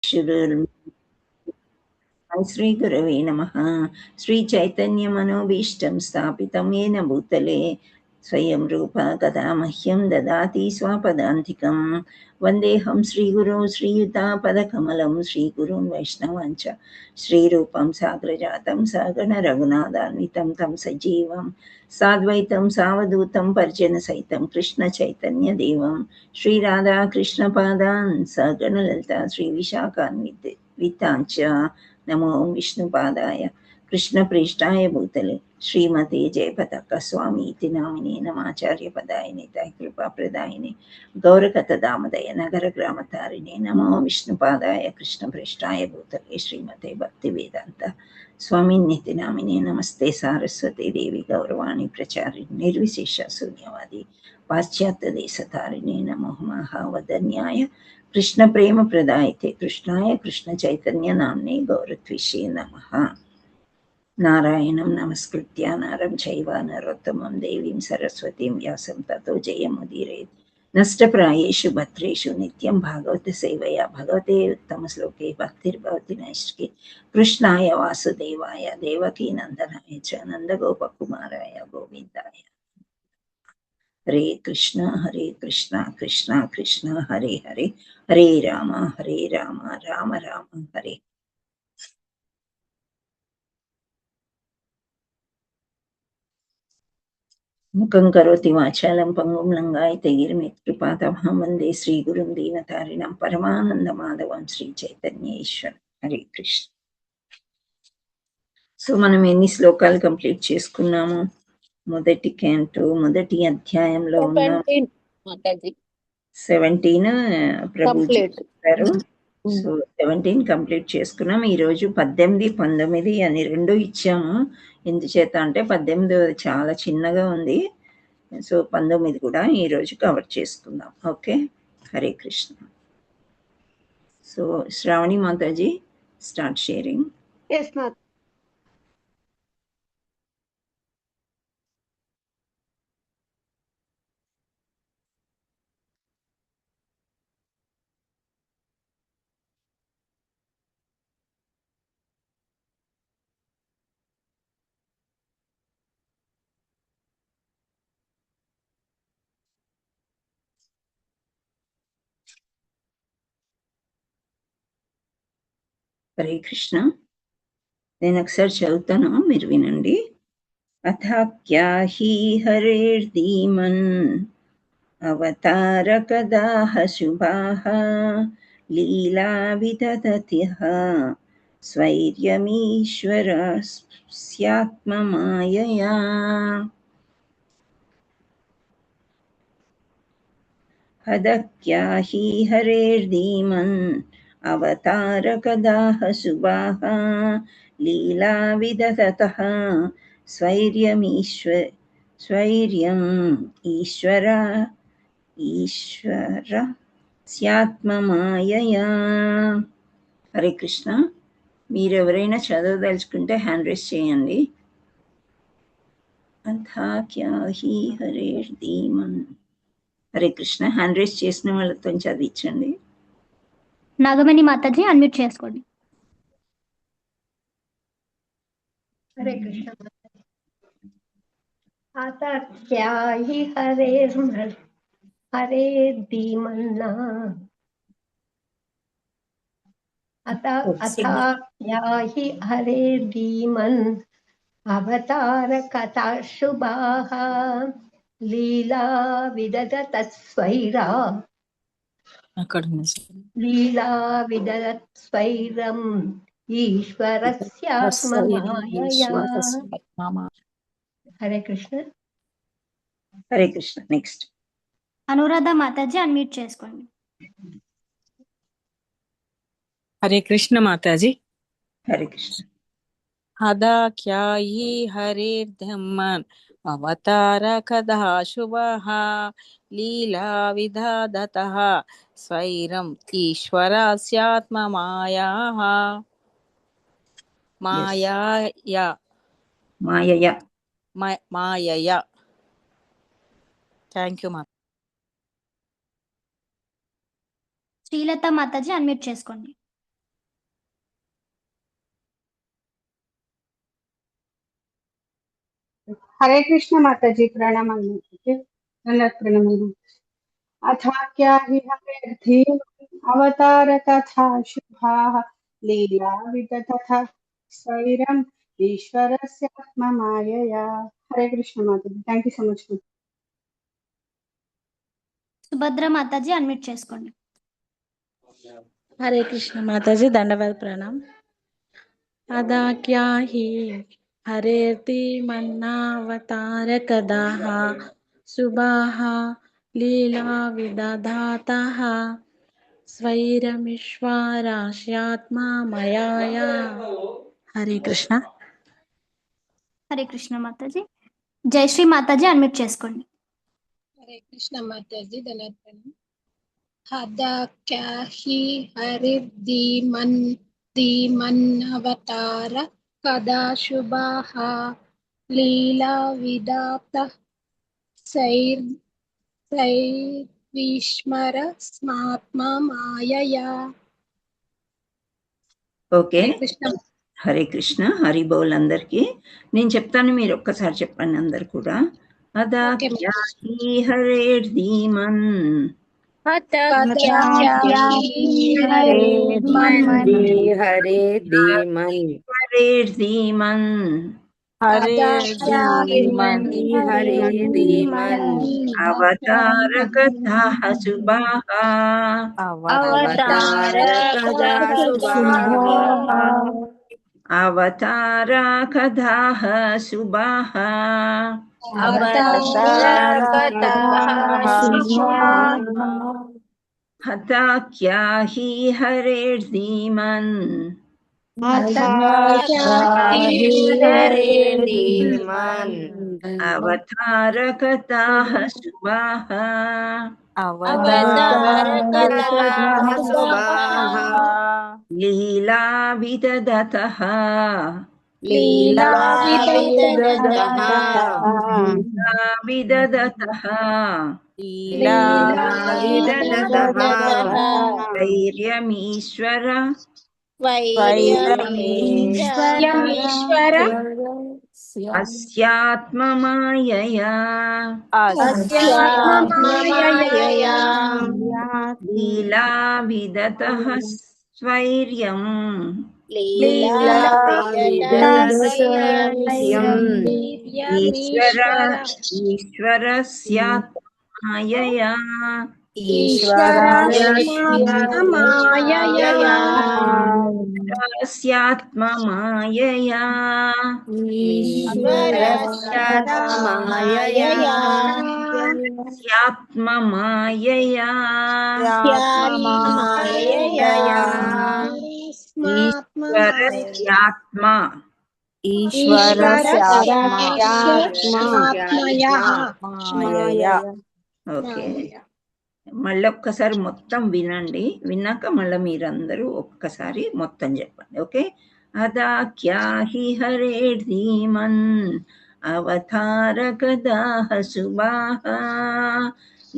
श्री गुरवे नमः। श्रीचैतन्यमनोभीष्टं स्थापितं येन भूतले स्वयं रूपा कदा मह्यं ददाति स्वपदान्तिकं। वन्देऽहं श्रीगुरो श्रीयुतापदकमलं श्रीगुरून् वैष्णवाञ्च श्रीरूपं साग्रजातं सगणरघुनाथान्वितं तं सजीवं साद्वैतं सावधूतं परिजनसहितं कृष्णचैतन्यदेवं श्रीराधाकृष्णपादान् सगणललिता श्रीविशाखान्विताञ्च नमो विष्णुपादाय कृष्णप्रेष्ठाय भूतले श्रीमते जयपताकस्वामीति नामिने नमाचार्यपदाय निताय कृपाप्रदायिने गौरकथदामदय नगरग्रामतारिणे नमो विष्णुपादाय कृष्णप्रेष्ठाय भूतले श्रीमते भक्तिवेदान्त स्वामिन्निति नामिने नमस्ते सारस्वती देवी गौरवाणी प्रचारिणे निर्विशेष शून्यवादी पाश्चात्यदेशतारिणे नमो महावदन्याय कृष्ण प्रेम प्रदायते कृष्णाय कृष्ण चैतन्य नाम्ने गौरत्विषे नमः। नारायणं नमस्कृत्य नरं चैव नरोत्तमं देवीं सरस्वतीं व्यासं ततो जयमुदीरयेत्। नष्टप्रायेषु भद्रेषु नित्यं भागवत सेवया भगवते उत्तमश्लोके भक्तिर्भवति नैष्ठिके। कृष्णाय वासुदेवाय देवकी नन्दनाय च नन्दगोपकुमाराय गोविन्दाय। हरे कृष्णा कृष्णा कृष्णा हरे हरे हरे राम राम राम हरे। मुखं करोति वाचालं पंगुं लङ्घयते गिरिमित्कृपातमहं वन्दे श्रीगुरुं दीनतारिणं परमानन्दमाधवं श्रीचैतन्येश्वर। हरे కృష్ణ. సో మనం ఎన్ని శ్లోకాలు కంప్లీట్ చేసుకున్నాము? మొదటి క్యాంటో మొదటి అధ్యాయంలో ఉన్నాం. 17 ప్రభుజీ చెప్పారు. సో 17 కంప్లీట్ చేసుకున్నాం. ఈరోజు 18, 19 అని 2 ఇచ్చాము. ఎందుచేత అంటే 18 చాలా చిన్నగా ఉంది. సో 19 కూడా ఈరోజు కవర్ చేసుకుందాం. ఓకే, హరే కృష్ణ. సో శ్రావణి మాతాజీ స్టార్ట్ షేరింగ్. ఎస్ మాత. హరే కృష్ణ. నేను ఒకసారి చదువుతాను, మీరు వినండి. అథా క్యా హి హరేర్దీమన్ అవతారకదాహ శుభాః లీలా విదధతిః స్వైర్యమీశ్వరస్యాత్మమాయయా. హదక్యా హి హరేర్దీమన్ అవతారకదాహ శుభాః లీలా విదధతః స్వైర్యం ఈశ్వర స్యాత్మమాయయా. హరే కృష్ణ. మీరెవరైనా చదవదలుచుకుంటే హ్యాండ్ రైజ్ చేయండి. అథా క్యా హి హరేర్దీమన్. హరే కృష్ణ. హ్యాండ్ రైజ్ చేసిన వాళ్ళతో చదివించండి. నాగమణి మాతాజీ అన్మ్యూట్ చేసుకోండి. హరే కృష్ణ. అథ క్యా హి హరేర్దీమన్నా అథా క్యా హి హరేర్దీమన్ అవతార కథా శుభాః లీలా విదధత స్వైరా లీలా విదధత్ స్వైరం ఈశ్వరస్యాత్మమాయయా. హరే కృష్ణ. హరే కృష్ణ. నెక్స్ట్ అనురాధ మాతాజీ అన్మ్యూట్ చేసుకోండి. హరే కృష్ణ మాతాజీ. హరే కృష్ణ. హదా క్యా హి హరేర్ధమ్మన్ అవతార కథా శుభః లీలా విధాదతః స్వైరం ఈశ్వరస్యాత్మమాయాః మాయయా. Thank you Mata. Srilatha Mataji unmute చేసుకోండి. हरे कृष्ण माताजी, प्रणाम माताजी, धन्यवाद प्रणाम। अथा क्या हि हरेर्धीम् अवतार कथा शुभाः लीला विदधतः स्वैरम् ईश्वरस्य आत्ममायया। हरे कृष्ण माताजी, thank you so much. Subhadra Mataji unmute చేసుకోండి। हरे कृष्ण माताजी, दंडवत प्रणाम। अदा क्या ही हरेति मन्नावतार कदाः सुबाः लीला विदधातः स्वैरमीश्वरास्यात्मा मयाया। हरे कृष्ण। హరే కృష్ణ మాతాజీ। జయశ్రీ మాతాజీ అన్మ్యూట్ చేసుకోండి। हरे कृष्ण माताजी, धन्यवाद। हदा क्या ही हरिर्धीमन् अवतार कदा शुभाः लीला विदातः सैर्विस्मर स्मात्मा मायया। ఓకే, हरे कृष्ण। హరే కృష్ణ, హరి బోల్ అందరికి। నేను చెప్తాను, మీరు ఒక్కసారి చెప్పండి అందరు కూడా। అదా ओके క్యా హి హరేర్ధీమన్ कदा क्या क्या ही हरिर्धीमन् హరేర్ధీమన్ कदा क्या हरेर्धीमन् हरिर्धीमन् అవతార కథాః శుభాః अवतार कदा शुभाः అవతార కథాః శుభాః अवतार कथाः शुभाः हता क्या ही हरेर्धीमन् अथा क्या ही हरेर्धीमन् अवतार कथाः शुभाः अवतार कथाः शुभाः लीला विदधतः लीला विदधतः विदधतः लीला विदधतः धैर्यमीश्वर वैर्यमीश्वर अस्यात्ममायया अस्यात्ममायया लीला विदतः स्वैर्यम् लीला ईश्वर ईश्वर ईश्वरस्यात्ममायया ईश्वरस्यात्ममायया स्यात्ममायया ईश्वरस्यात्ममायया स्यात्ममायया ईश्वरस्यात्मा मायया। ఓకే, మళ్ళీ ఒక్కసారి మొత్తం వినండి, విన్నాక మళ్ళీ మీరందరూ ఒక్కసారి మొత్తం చెప్పండి। ఓకే, అదా క్యా హి హరేర్ధీమన్ అవతార కదాః శుభాః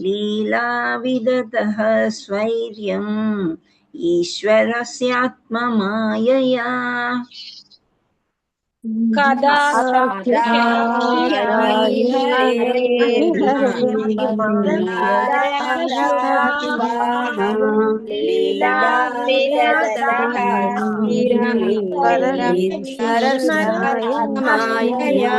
లీలా విదతః స్వైర్యం ఈశ్వరస్యాత్మమాయయా कदा लीला विदधतः ईश्वरस्यात्ममायया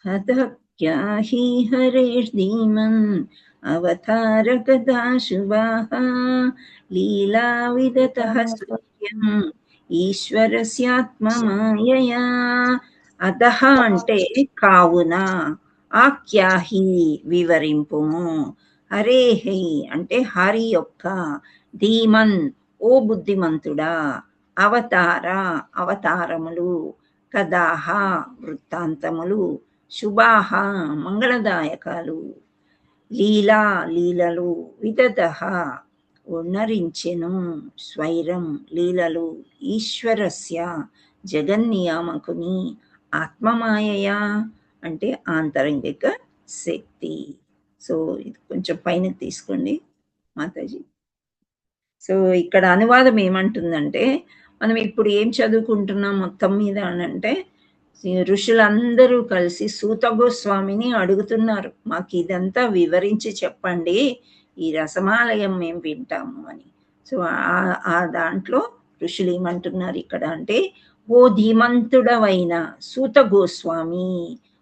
अतः क्या हि हरेर्धीमन् अवतार कदा शुभाः लीला विदतः सूर्यम् ఈశ్వరస్యాత్మమాయయా। అతః అంటే కావున, ఆఖ్యాహి వివరింపుము, హరేహి అంటే హరి యొక్క, ధీమన్ ఓ బుద్ధిమంతుడా, అవతార అవతారములు, కదాహ వృత్తాంతములు, శుభాహ మంగళదాయకాలు, లీలా లీలలు, విదధః ఉన్నరించెను, స్వైరం లీలలు, ఈశ్వరస్య జగన్నియామకుని, ఆత్మమాయయా అంటే ఆంతరంగిక శక్తి, సో ఇది కొంచెం పైనకి తీసుకోండి మాతాజీ. సో ఇక్కడ అనువాదం ఏమంటుందంటే, మనం ఇప్పుడు ఏం చదువుకుంటున్నాం మొత్తం మీద అని అంటే, ఋషులందరూ కలిసి సూత గోస్వామిని అడుగుతున్నారు, మాకు ఇదంతా వివరించి చెప్పండి, ఈ రసమాలయం మేము వింటాము అని. సో ఆ దాంట్లో ఋషులు ఏమంటున్నారు ఇక్కడ అంటే, ఓ ధీమంతుడవైన సూత గోస్వామి,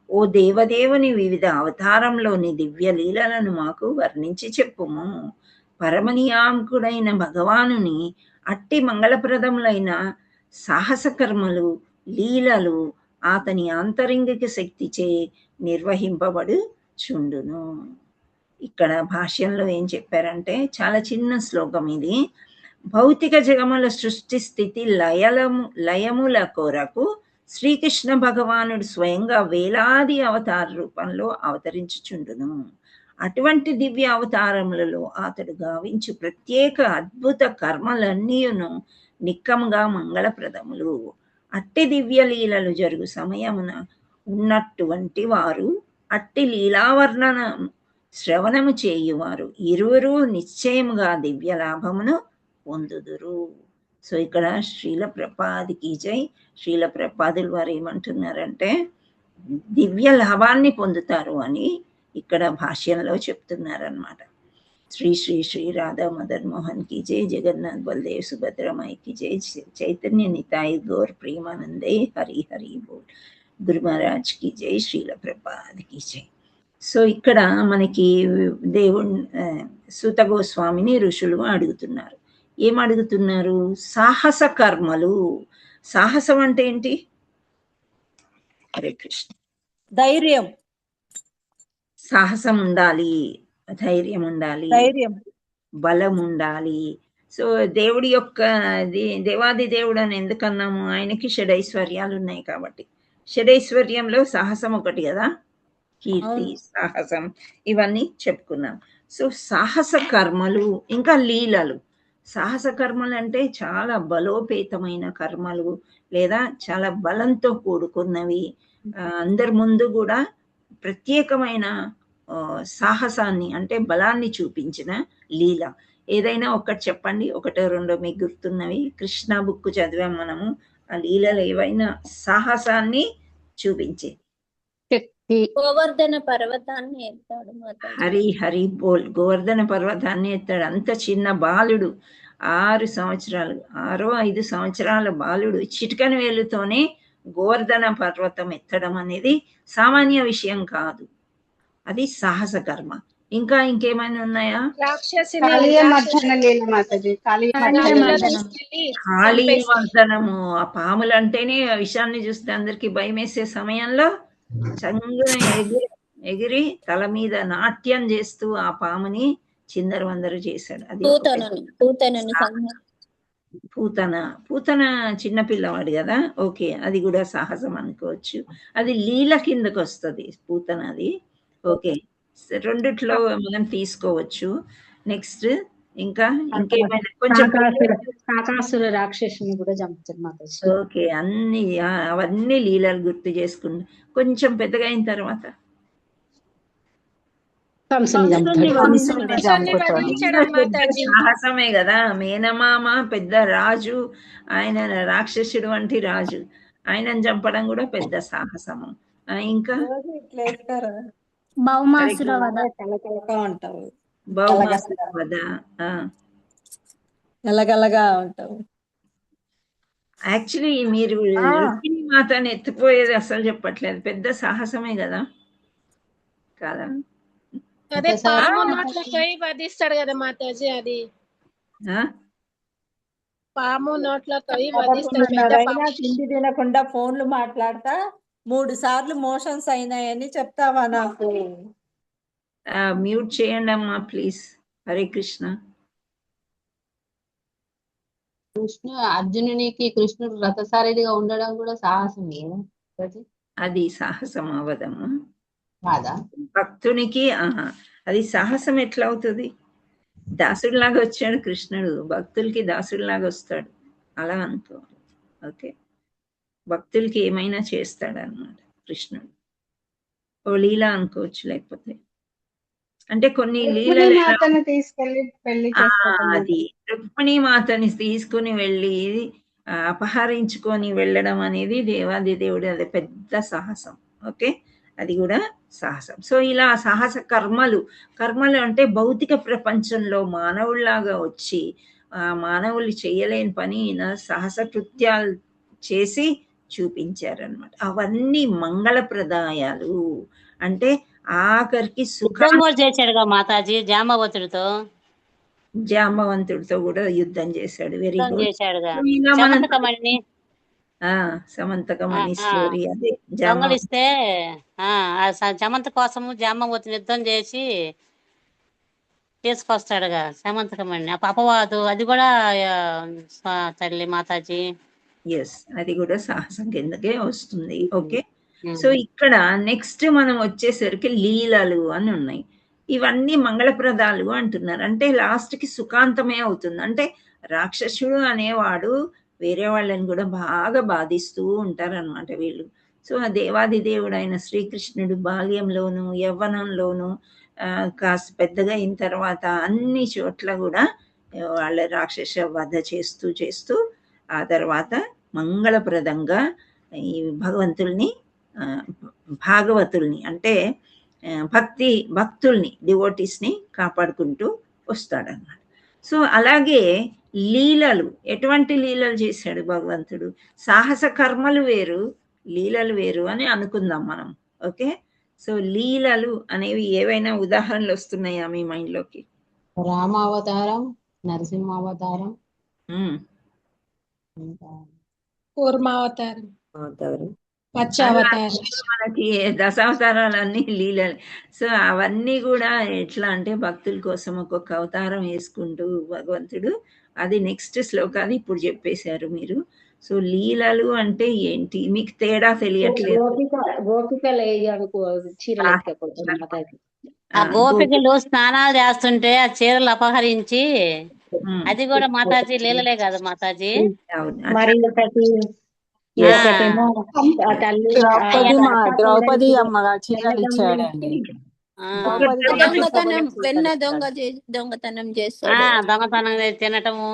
ఓ దేవదేవుని వివిధ అవతారంలోని దివ్య లీలలను మాకు వర్ణించి చెప్పుము. పరమనియాంకుడైన భగవానుని అట్టి మంగళప్రదములైన సాహసకర్మలు లీలలు అతని ఆంతరింగిక శక్తిచే నిర్వహింపబడు చుండును. ఇక్కడ భాష్యంలో ఏం చెప్పారంటే, చాలా చిన్న శ్లోకం ఇది. భౌతిక జగముల సృష్టి స్థితి లయముల కొరకు శ్రీకృష్ణ భగవానుడు స్వయంగా వేలాది అవతార రూపంలో అవతరించుచుండును. అటువంటి దివ్య అవతారములలో అతడు గావించు ప్రత్యేక అద్భుత కర్మలన్నీయును నిక్కముగా మంగళప్రదములు. అట్టి దివ్య లీలలు జరుగు సమయమున ఉన్నటువంటి వారు అట్టి లీలావర్ణన శ్రవణము చేయువారు ఇరువురు నిశ్చయముగా దివ్య లాభమును పొందుదురు. సో ఇక్కడ శ్రీల ప్రపాదికి జై. శ్రీల ప్రపాదుల వారు ఏమంటున్నారంటే, దివ్య లాభాన్ని పొందుతారు అని ఇక్కడ భాష్యంలో చెప్తున్నారనమాట. శ్రీ శ్రీ శ్రీ రాధా మదన్ మోహన్ की जय, जगन्नाथ बलदेव सुभद्रा माई की जय, चैतन्य निताई गौर प्रेमानंदे हरि हरि बोल, गुरु महाराज की जय, శ్రీల ప్రపాద की जय. సో ఇక్కడ మనకి సూత గోస్వామిని ఋషులు అడుగుతున్నారు. ఏం అడుగుతున్నారు? సాహస కర్మలు. సాహసం అంటే ఏంటి? హరే కృష్ణ. ధైర్యం. సాహసం ఉండాలి, ధైర్యం ఉండాలి, బలం ఉండాలి. సో దేవుడి యొక్క దేవాది దేవుడు అని ఎందుకన్నాము? ఆయనకి షడైశ్వర్యాలు ఉన్నాయి కాబట్టి. షడైశ్వర్యంలో సాహసం ఒకటి కదా, కీర్తి, సాహసం, ఇవన్నీ చెప్పుకున్నాం. సో సాహస కర్మలు ఇంకా లీలలు. సాహస కర్మలు అంటే చాలా బలోపేతమైన కర్మలు, లేదా చాలా బలంతో కూడుకున్నవి. అందరి ముందు కూడా ప్రత్యేకమైన సాహసాన్ని అంటే బలాన్ని చూపించిన లీల. ఏదైనా ఒకటి చెప్పండి, ఒకటో రెండో మీకు గుర్తున్నవి. కృష్ణ బుక్ చదివాం మనము. ఆ లీలలు ఏవైనా సాహసాన్ని చూపించే. గోవర్ధన పర్వతాన్ని ఎత్తాడు. హరి హరి బోల్. గోవర్ధన పర్వతాన్ని ఎత్తాడు. అంత చిన్న బాలుడు, 6 సంవత్సరాలు, 5 సంవత్సరాల బాలుడు చిటికన వేలుతోనే గోవర్ధన పర్వతం ఎత్తడం అనేది సామాన్య విషయం కాదు. అది సాహస కర్మ. ఇంకా ఇంకేమైనా ఉన్నాయా? కాళీవర్ధనము. ఆ పాములు అంటేనే విషయాన్ని చూస్తే అందరికి భయం వేసే సమయంలో చంగున ఎగిరి తల మీద నాట్యం చేస్తూ ఆ పాముని చిందరవందరు చేశాడు. అది పూతన చిన్నపిల్లవాడు కదా, ఓకే, అది కూడా సాహసం అనుకోవచ్చు. అది లీల కిందకు వస్తుంది పూతన, అది ఓకే. రెండిట్లో మనం తీసుకోవచ్చు. నెక్స్ట్ ఇంకా ఇంకేమైనా కొంచెం రాక్షసుని కూడా చంపుతారు. ఓకే, అవన్నీ లీలలు గుర్తు చేసుకుంటా. కొంచెం పెద్దగా అయిన తర్వాత సాహసమే కదా. మేనమామ పెద్ద రాజు, ఆయన రాక్షసుడు వంటి రాజు, ఆయనను చంపడం కూడా పెద్ద సాహసము. ఇంకా భౌమాసుర వధ. భౌమాసుర వధ గలగలగా ఉంటావు. యాక్చువల్లీ మీరు రుక్మిణి మాతని ఎత్తిపోయేది అసలు చెప్పట్లేదు, పెద్ద సాహసమే కదా, కాదా? అదే పాము నోట్ల పోయి వధిస్తాడు కదా మాతాజీ, అది పాము నోట్ల పోయి వధిస్తాడు. తిండి తినకుండా ఫోన్లు మాట్లాడతా 3 సార్లు మోషన్స్ అయినాయని చెప్తావా నాకు? మ్యూట్ చేయండి అమ్మా ప్లీజ్. హరే కృష్ణ. అర్జునునికి కృష్ణుడు రథసారథిగా ఉండడం కూడా సాహసం. అది సాహసం అవ్వదమ్మా, కాదా? భక్తునికి అది సాహసం ఎట్లా అవుతుంది? దాసుడిలాగా వచ్చాడు కృష్ణుడు, భక్తులకి దాసుడిలాగా వస్తాడు, అలా అనుకోవాలి. ఓకే, భక్తులకి ఏమైనా చేస్తాడు అన్నమాట కృష్ణుడు. ఓ లీలా అనుకోవచ్చు. లేకపోతే అంటే కొన్ని రుక్మిణీ లీలలు ఎలా మాతను తీసుకెళ్లి పెళ్లి చేస్తాడు అది రుక్మిణీ మాతని తీసుకుని వెళ్ళి అపహరించుకొని వెళ్ళడం అనేది దేవాది దేవుడి అది పెద్ద సాహసం. ఓకే, అది కూడా సాహసం. సో ఇలా సాహస కర్మలు అంటే భౌతిక ప్రపంచంలో మానవుల్లాగా వచ్చి మానవులు చేయలేని పని సాహస కృత్యాలు చేసి చూపించారనమాట. అవన్నీ మంగళప్రదాయాలు. అంటే ఆఖరికి యుద్ధం కూడా చేశాడుగా మాతాజీ జాంబవతుడితో కూడా యుద్ధం చేశాడు. Very good. చేశాడుగా ఇలా మనం సమంతకమణిని సమంతకమణి స్టోరీ అదే దొంగలిస్తే సమంత కోసము జాంబవతిని యుద్ధం చేసి తీసుకొస్తాడుగా సమంతకమణిని. అపవాదు అది కూడా తల్లి మాతాజీ. ఎస్, అది కూడా సాహసం కిందకే వస్తుంది. ఓకే, సో ఇక్కడ నెక్స్ట్ మనం వచ్చేసరికి లీలలు అని ఉన్నాయి. ఇవన్నీ మంగళప్రదాలు అంటున్నారు. అంటే లాస్ట్ కి సుఖాంతమే అవుతుంది. అంటే రాక్షసుడు అనేవాడు వేరే వాళ్ళని కూడా బాగా బాధిస్తూ ఉంటారనమాట వీళ్ళు. సో ఆ దేవాది దేవుడైన శ్రీకృష్ణుడు బాల్యంలోను యవ్వనంలోను కాస్త పెద్దగా అయిన తర్వాత అన్ని చోట్ల కూడా వాళ్ళ రాక్షస వధ చేస్తూ ఆ తర్వాత మంగళప్రదంగా ఈ భాగవతుల్ని అంటే భక్తుల్ని డివోటీస్ని కాపాడుకుంటూ వస్తాడన్నమాట. సో అలాగే లీలలు, ఎటువంటి లీలలు చేశాడు భగవంతుడు? సాహస కర్మలు వేరు, లీలలు వేరు అని అనుకుందాం మనం. ఓకే, సో లీలలు అనేవి ఏవైనా ఉదాహరణలు వస్తున్నాయా మీ మైండ్లోకి? రామావతారం, నరసింహావతారం, కూర్మావతారం, మనకి దశావతారాలన్నీ లీలలు. సో అవన్నీ కూడా ఎట్లా అంటే భక్తుల కోసం ఒక్కొక్క అవతారం వేసుకుంటూ భగవంతుడు, అది నెక్స్ట్ శ్లోకాలు ఇప్పుడు చెప్పేశారు మీరు. సో లీలలు అంటే ఏంటి మీకు తేడా తెలియట్లేదు? గోపికలు స్నానాలు చేస్తుంటే ఆ చీరలు అపహరించి, అది కూడా మాతాజీ లీలలే కదా మాతాజీ. మరి ద్రౌపది అమ్మ చీరలు ఇచ్చాడండి. దొంగతనం చేస్తాడు. దొంగతనం తినటము,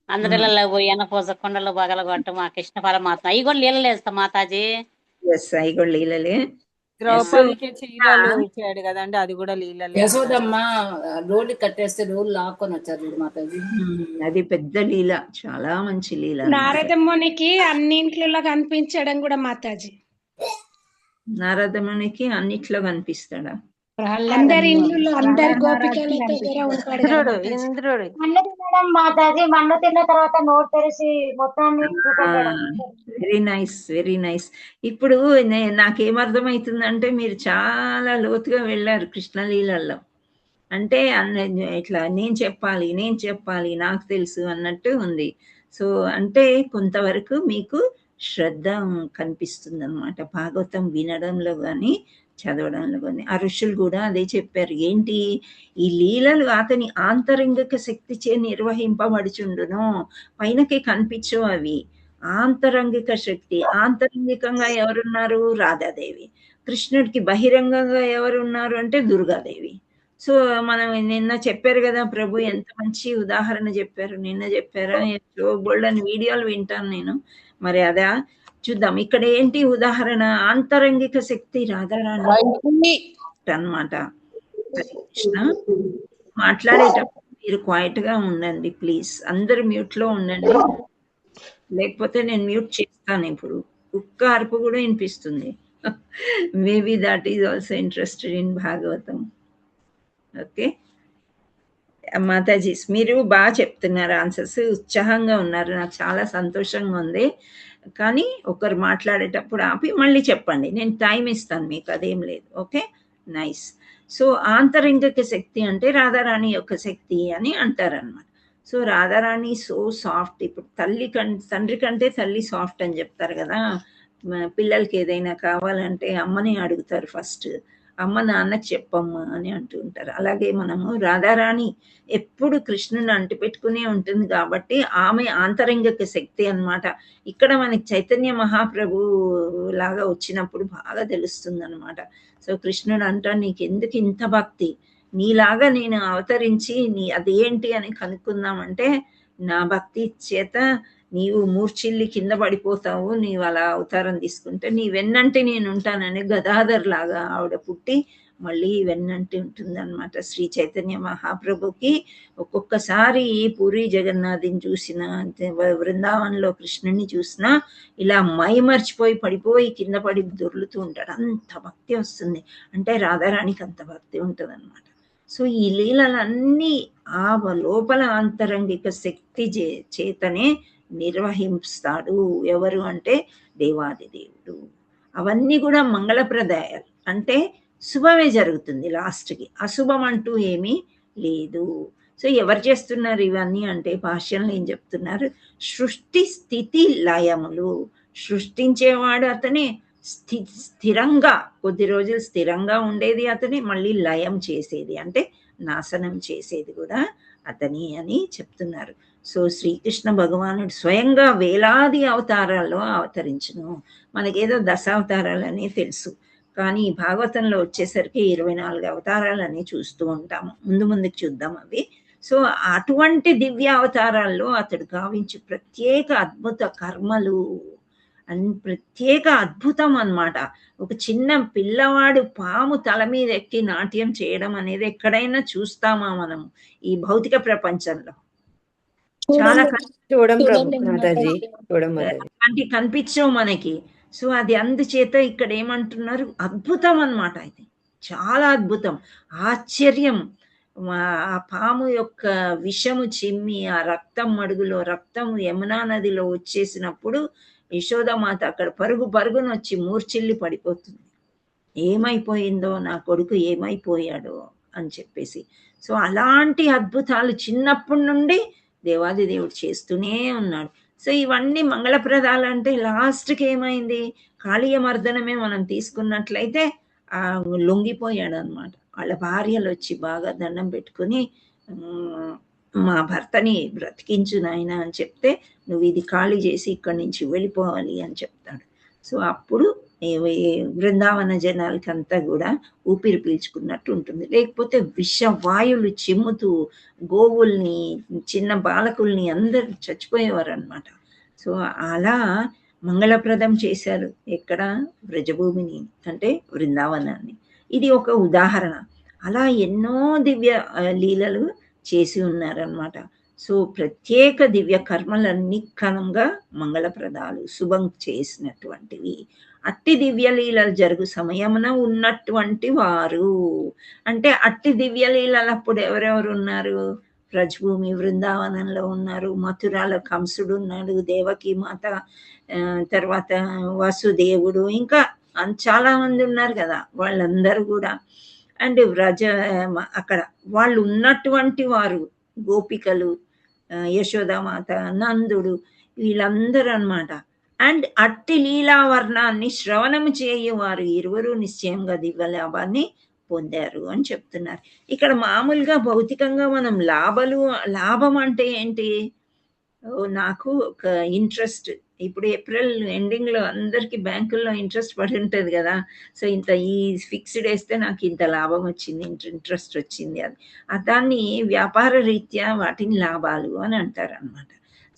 అందరిలో పోయి ఎనపోస కొండలు బగల కొట్టం ఆ కృష్ణ పరమాత్మ, అవి కూడా లీలలేస్తా మాతాజీ. అవి కూడా లీలలే. ద్రౌపదికి చీరలు ఇచ్చాడు కదండి, అది కూడా లీలలే. యశోదమ్మ రోడ్డు కట్టేస్తే రోడ్డు లాక్కొని వచ్చారు మాతాజీ. అది పెద్ద లీల, చాలా మంచి లీల. నారదమునికి అన్నింట్లో కనిపించడం కూడా మాతాజీ. నారదమునికి అన్నిట్లో కనిపిస్తాడా? అందరి ఇంట్లో అందరి గోపికల దగ్గర ఉంటాడు. ఇంద్రుడు మాతాజీ మన్ను తిన్న తర్వాత నోరు తెరిచి మొత్తాన్ని వెరీ నైస్, వెరీ నైస్. ఇప్పుడు నాకేమర్థమవుతుందంటే మీరు చాలా లోతుగా వెళ్ళారు కృష్ణలీలలో. అంటే ఇట్లా నేను చెప్పాలి నాకు తెలుసు అన్నట్టు ఉంది. సో అంటే కొంతవరకు మీకు శ్రద్ధ కనిపిస్తుంది అనమాట భాగవతం వినడంలో కానీ చదవడంలో కానీ. ఆ ఋషులు కూడా అదే చెప్పారు. ఏంటి ఈ లీలలు అతని ఆంతరంగిక శక్తి చే నిర్వహింపబడుచుండును, పైనకి కనిపించవు అవి. ఆంతరంగిక శక్తి, ఆంతరంగికంగా ఎవరున్నారు? రాధాదేవి. కృష్ణుడికి బహిరంగంగా ఎవరున్నారు అంటే దుర్గాదేవి. సో మనం నిన్న చెప్పారు కదా ప్రభు, ఎంత మంచి ఉదాహరణ చెప్పారు. నిన్న చెప్పారా? బోల్డని వీడియోలు వింటాను నేను. మరి అదా చూద్దాం. ఇక్కడ ఏంటి ఉదాహరణ? ఆంతరంగిక శక్తి రాధారాణి అన్నమాట. కృష్ణ మాట్లాడేటప్పుడు మీరు క్వైట్ గా ఉండండి ప్లీజ్. అందరు మ్యూట్ లో ఉండండి, లేకపోతే నేను మ్యూట్ చేస్తాను. ఇప్పుడు కుక్క అరుపు కూడా వినిపిస్తుంది. Maybe that is also interested in Bhagavatam. Okay Mataji, మీరు బాగా చెప్తున్నారు ఆన్సర్స్, ఉత్సాహంగా ఉన్నారు, నాకు చాలా సంతోషంగా ఉంది. కానీ ఒకరు మాట్లాడేటప్పుడు ఆపి మళ్ళీ చెప్పండి, నేను టైం ఇస్తాను మీకు, అదేం లేదు. Okay, nice. సో ఆంతరంగిక శక్తి అంటే రాధారాణి యొక్క శక్తి అని అంటారనమాట. So Radharani so soft. ఇప్పుడు తండ్రి కంటే తల్లి సాఫ్ట్ అని చెప్తారు కదా. పిల్లలకి ఏదైనా కావాలంటే అమ్మని అడుగుతారు ఫస్ట్, అమ్మ నాన్నకి చెప్పమ్మా అని అంటూ ఉంటారు. అలాగే మనము రాధారాణి ఎప్పుడు కృష్ణుని అంటిపెట్టుకునే ఉంటుంది కాబట్టి ఆమె ఆంతరంగిక శక్తి అన్నమాట. ఇక్కడ మనకి చైతన్య మహాప్రభు లాగా వచ్చినప్పుడు బాగా తెలుస్తుంది అనమాట. సో కృష్ణుడు అంటాడు, నీకు ఎందుకు ఇంత భక్తి, నీలాగా నేను అవతరించి అదేంటి అని కనుక్కుందామంటే నా భక్తి చేత నీవు మూర్ఛిల్లి కింద పడిపోతావు, నీవు అలా అవతారం తీసుకుంటే నీ వెన్నంటి నేను ఉంటానని గదాధర్ లాగా ఆవిడ పుట్టి మళ్ళీ వెన్నంటి ఉంటుందన్నమాట. శ్రీ చైతన్య మహాప్రభుకి ఒక్కొక్కసారి పూరి జగన్నాథుని చూసిన, బృందావనంలో కృష్ణుని చూసినా ఇలా మైమర్చిపోయి పడిపోయి కింద పడి దొర్లుతూ ఉంటాడు. అంత భక్తి వస్తుంది. అంటే రాధారాణికి అంత భక్తి ఉంటుంది అనమాట. సో ఈ లీలలన్నీ ఆ లోపల ఆంతరంగిక శక్తి చేతనే నిర్వహిస్తాడు. ఎవరు అంటే దేవాది దేవుడు. అవన్నీ కూడా మంగళప్రదాయాలు, అంటే శుభమే జరుగుతుంది లాస్ట్కి, అశుభం అంటూ ఏమీ లేదు. సో ఎవరు చేస్తున్నారు ఇవన్నీ అంటే భాష్యంలో ఏం చెప్తున్నారు, సృష్టి స్థితి లయములు. సృష్టించేవాడు అతనే, స్థిరంగా కొద్ది రోజులు స్థిరంగా ఉండేది అతనే, మళ్ళీ లయం చేసేది అంటే నాశనం చేసేది కూడా అతని అని చెప్తున్నారు. సో శ్రీకృష్ణ భగవానుడు స్వయంగా వేలాది అవతారాల్లో అవతరించును. మనకేదో దశావతారాలని తెలుసు, కానీ భాగవతంలో వచ్చేసరికి 24 అవతారాలని చూస్తూ ఉంటాము. ముందుకు చూద్దాం అవి. సో అటువంటి దివ్య అవతారాల్లో అతడు గావించి ప్రత్యేక అద్భుత కర్మలు, ప్రత్యేక అద్భుతం అన్నమాట. ఒక చిన్న పిల్లవాడు పాము తల మీద ఎక్కి నాట్యం చేయడం అనేది ఎక్కడైనా చూస్తామా మనం ఈ భౌతిక ప్రపంచంలో? చాలా అలాంటి కనిపించవు మనకి. సో అది అందుచేత ఇక్కడ ఏమంటున్నారు, అద్భుతం అన్నమాట. ఇది చాలా అద్భుతం, ఆశ్చర్యం. ఆ పాము యొక్క విషము చిమ్మి ఆ రక్తం మడుగులో, రక్తం యమునా నదిలో వచ్చేసినప్పుడు యశోదమాత అక్కడ పరుగున వచ్చి మూర్ఛిల్లి పడిపోతుంది. ఏమైపోయిందో నా కొడుకు, ఏమైపోయాడో అని చెప్పేసి. సో అలాంటి అద్భుతాలు చిన్నప్పటి నుండి దేవాది దేవుడు చేస్తూనే ఉన్నాడు. సో ఇవన్నీ మంగళప్రదాలు. అంటే లాస్ట్కి ఏమైంది, కాళీయ మర్దనమే మనం తీసుకున్నట్లయితే లొంగిపోయాడు అనమాట. వాళ్ళ భార్యలు వచ్చి బాగా దండం పెట్టుకుని, మా భర్తని బ్రతికించు నాయన అని చెప్తే, నువ్వు ఇది ఖాళీ చేసి ఇక్కడి నుంచి వెళ్ళిపోవాలి అని చెప్తాడు. సో అప్పుడు బృందావన జనాలకి అంతా కూడా ఊపిరి పీల్చుకున్నట్టు ఉంటుంది. లేకపోతే విషవాయువులు చిమ్ముతూ గోవుల్ని, చిన్న బాలకుల్ని అందరు చచ్చిపోయేవారు అనమాట. సో అలా మంగళప్రదం చేశారు. ఎక్కడ? బ్రజభూమిని, అంటే బృందావనాన్ని. ఇది ఒక ఉదాహరణ. అలా ఎన్నో దివ్య లీలలు చేసి ఉన్నారనమాట. సో ప్రత్యేక దివ్య కర్మలన్నీ కనంగా మంగళప్రదాలు, శుభం చేసినటువంటివి. అట్టి దివ్య లీలలు జరుగు సమయమున ఉన్నటువంటి వారు, అంటే అట్టి దివ్య లీలలు అప్పుడు ఎవరెవరు ఉన్నారు? బ్రజభూమి బృందావనంలో ఉన్నారు. మథురాలో కంసుడు ఉన్నాడు, దేవకి మాత, తర్వాత వసుదేవుడు, ఇంకా చాలా మంది ఉన్నారు కదా, వాళ్ళందరూ కూడా. అండ్ అక్కడ వాళ్ళు ఉన్నటువంటి వారు గోపికలు, యశోదామాత, నందుడు, వీళ్ళందరూ అన్నమాట. అండ్ అట్టి లీలావర్ణాన్ని శ్రవణము చేయువారు ఇరువురు నిశ్చయంగా దివ్య లాభాన్ని పొందారు అని చెప్తున్నారు. ఇక్కడ మామూలుగా భౌతికంగా మనం లాభం అంటే ఏంటి? నాకు ఒక ఇంట్రెస్ట్, ఇప్పుడు ఏప్రిల్ ఎండింగ్ లో అందరికి బ్యాంకుల్లో ఇంట్రెస్ట్ పడి ఉంటుంది కదా. సో ఇంత ఈ ఫిక్స్డ్ వేస్తే నాకు ఇంత లాభం వచ్చింది, ఇంట్రెస్ట్ వచ్చింది, అది దాన్ని వ్యాపార రీత్యా వాటిని లాభాలు అని అంటారు అనమాట.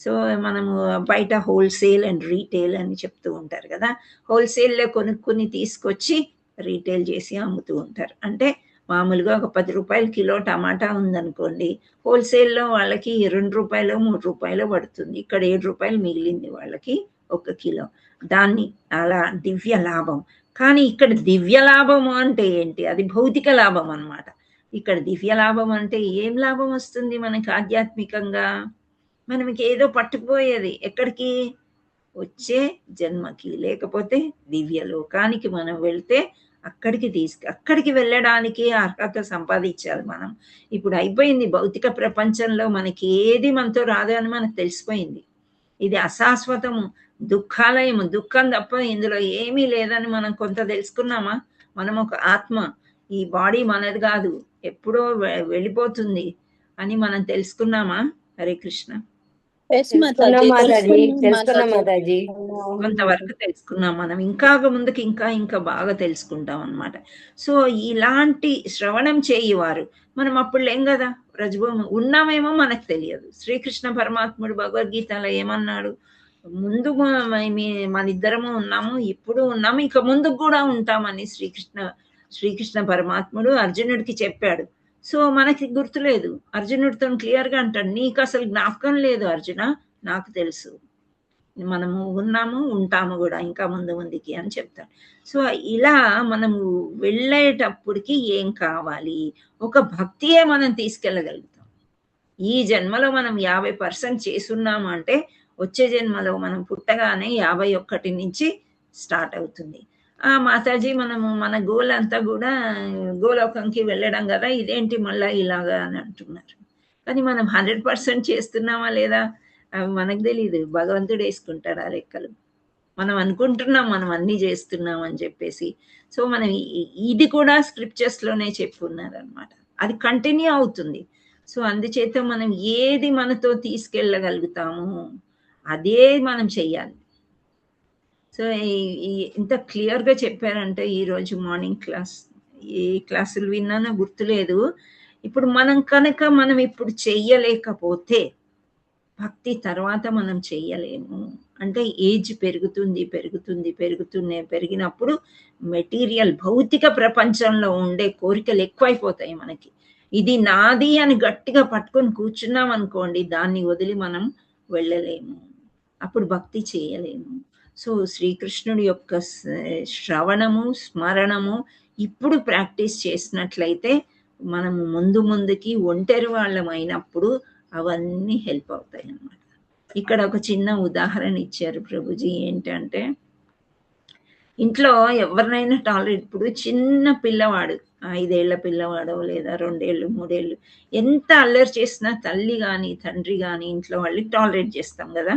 సో మనము బయట హోల్సేల్ అండ్ రీటైల్ అని చెప్తూ ఉంటారు కదా. హోల్సేల్లో కొనుక్కొని తీసుకొచ్చి రీటైల్ చేసి అమ్ముతూ ఉంటారు. అంటే మామూలుగా ఒక 10 రూపాయలు కిలో టమాటా ఉందనుకోండి, హోల్సేల్లో వాళ్ళకి 2 రూపాయలు 3 రూపాయలు పడుతుంది. ఇక్కడ 7 రూపాయలు మిగిలింది వాళ్ళకి 1 కిలో. దాన్ని అలా దివ్య లాభం. కానీ ఇక్కడ దివ్య లాభము అంటే ఏంటి? అది భౌతిక లాభం అన్నమాట. ఇక్కడ దివ్య లాభం అంటే ఏం లాభం వస్తుంది మనకి ఆధ్యాత్మికంగా? మనకి ఏదో పట్టుకుపోయేది ఎక్కడికి? వచ్చే జన్మకి, లేకపోతే దివ్య లోకానికి మనం వెళ్తే అక్కడికి వెళ్ళడానికి అర్హత సంపాదించాలి మనం. ఇప్పుడు అయిపోయింది భౌతిక ప్రపంచంలో మనకి ఏది మనతో రాదు అని మనకు తెలిసిపోయింది. ఇది అశాశ్వతము, దుఃఖాలయము, దుఃఖం తప్ప ఇందులో ఏమీ లేదని మనం కొంత తెలుసుకున్నామా? మనం ఒక ఆత్మ, ఈ బాడీ మనది కాదు, ఎప్పుడో వెళ్ళిపోతుంది అని మనం తెలుసుకున్నామా? హరే కృష్ణ. తెలుసుకున్నాం మాతాజీ. కొంతవరకు తెలుసుకున్నాం మనం. ఇంకా ముందుకు ఇంకా బాగా తెలుసుకుంటాం అన్నమాట. సో ఇలాంటి శ్రవణం చేయవారు మనం అప్పుడు లేం కదా, రజభూమి ఉన్నామేమో మనకు తెలియదు. శ్రీకృష్ణ పరమాత్ముడు భగవద్గీతలో ఏమన్నాడు, ముందు మన ఇద్దరము ఉన్నాము, ఇప్పుడు ఉన్నాము, ఇక ముందుకు కూడా ఉంటామని శ్రీకృష్ణ పరమాత్ముడు అర్జునుడికి చెప్పాడు. సో మనకి గుర్తులేదు. అర్జునుడితో క్లియర్గా అంటాడు, నీకు అసలు జ్ఞాపకం లేదు అర్జున, నాకు తెలుసు, మనము ఉన్నాము, ఉంటాము కూడా ఇంకా ముందుకి అని చెప్తాడు. సో ఇలా మనము వెళ్ళేటప్పటికి ఏం కావాలి, ఒక భక్తియే మనం తీసుకెళ్ళగలుగుతాం. ఈ జన్మలో మనం 50% చేసున్నాము అంటే వచ్చే జన్మలో మనం పుట్టగానే 51 నుంచి స్టార్ట్ అవుతుంది. మాతాజీ మనము మన గోల్ అంతా కూడా గోలోకంకి వెళ్ళడం కదా, ఇదేంటి మళ్ళా ఇలాగా అని అంటున్నారు. కానీ మనం 100% చేస్తున్నామా లేదా మనకు తెలియదు. భగవంతుడు వేసుకుంటాడు ఆ లెక్కలు. మనం అనుకుంటున్నాం మనం అన్ని చేస్తున్నాం అని చెప్పేసి. సో మనం ఇది కూడా స్క్రిప్చర్స్ లోనే చెప్పున్నారు అనమాట, అది కంటిన్యూ అవుతుంది. సో అందుచేత మనం ఏది మనతో తీసుకెళ్ళగలుగుతాము అదే మనం చెయ్యాలి. సో ఇంత క్లియర్గా చెప్పారంటే ఈరోజు మార్నింగ్ క్లాస్, ఏ క్లాసులు విన్నానో గుర్తులేదు. ఇప్పుడు మనం ఇప్పుడు చెయ్యలేకపోతే భక్తి తర్వాత మనం చెయ్యలేము. అంటే ఏజ్ పెరిగినప్పుడు మెటీరియల్ భౌతిక ప్రపంచంలో ఉండే కోరికలు ఎక్కువైపోతాయి మనకి. ఇది నాది అని గట్టిగా పట్టుకొని కూర్చున్నాం అనుకోండి, దాన్ని వదిలి మనం వెళ్ళలేము, అప్పుడు భక్తి చేయలేము. సో శ్రీకృష్ణుడి యొక్క శ్రవణము స్మరణము ఇప్పుడు ప్రాక్టీస్ చేసినట్లయితే మనము ముందుకి ఒంటరి వాళ్ళం అయినప్పుడు అవన్నీ హెల్ప్ అవుతాయి అన్నమాట. ఇక్కడ ఒక చిన్న ఉదాహరణ ఇచ్చారు ప్రభుజీ. ఏంటంటే ఇంట్లో ఎవరినైనా టాలరేట్, ఇప్పుడు చిన్న పిల్లవాడు 5 ఏళ్ల పిల్లవాడో లేదా 2 ఏళ్ళు 3 ఏళ్ళు ఎంత అల్లరి చేసినా తల్లి కానీ తండ్రి కానీ ఇంట్లో వాళ్ళకి టాలరేట్ చేస్తాం కదా,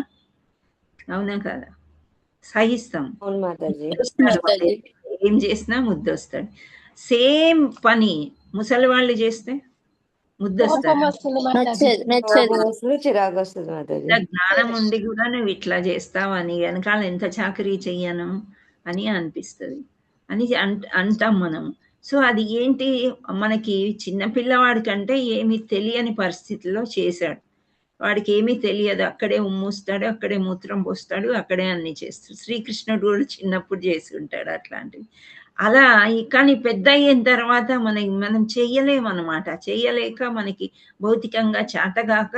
అవునా కదా, సహిస్తాం. ఏం చేసినా ముద్దొస్తాడు. సేమ్ పని ముసలి వాళ్ళు చేస్తే జ్ఞానం ఉండి కూడా నువ్వు ఇట్లా చేస్తావని వెనకాల ఎంత చాకరీ చెయ్యను అని అనిపిస్తుంది అని అంటాం మనం. సో అది ఏంటి, మనకి చిన్న పిల్లవాడి కంటే ఏమి తెలియని పరిస్థితిలో చేశాడు, వాడికి ఏమీ తెలియదు, అక్కడే ఉమ్మూస్తాడు, అక్కడే మూత్రం పోస్తాడు, అక్కడే అన్ని చేస్తాడు. శ్రీకృష్ణుడు కూడా చిన్నప్పుడు చేసి ఉంటాడు అట్లాంటివి. అలా కానీ పెద్ద అయిన తర్వాత మనం చెయ్యలేమన్నమాట. చెయ్యలేక మనకి భౌతికంగా చేతగాక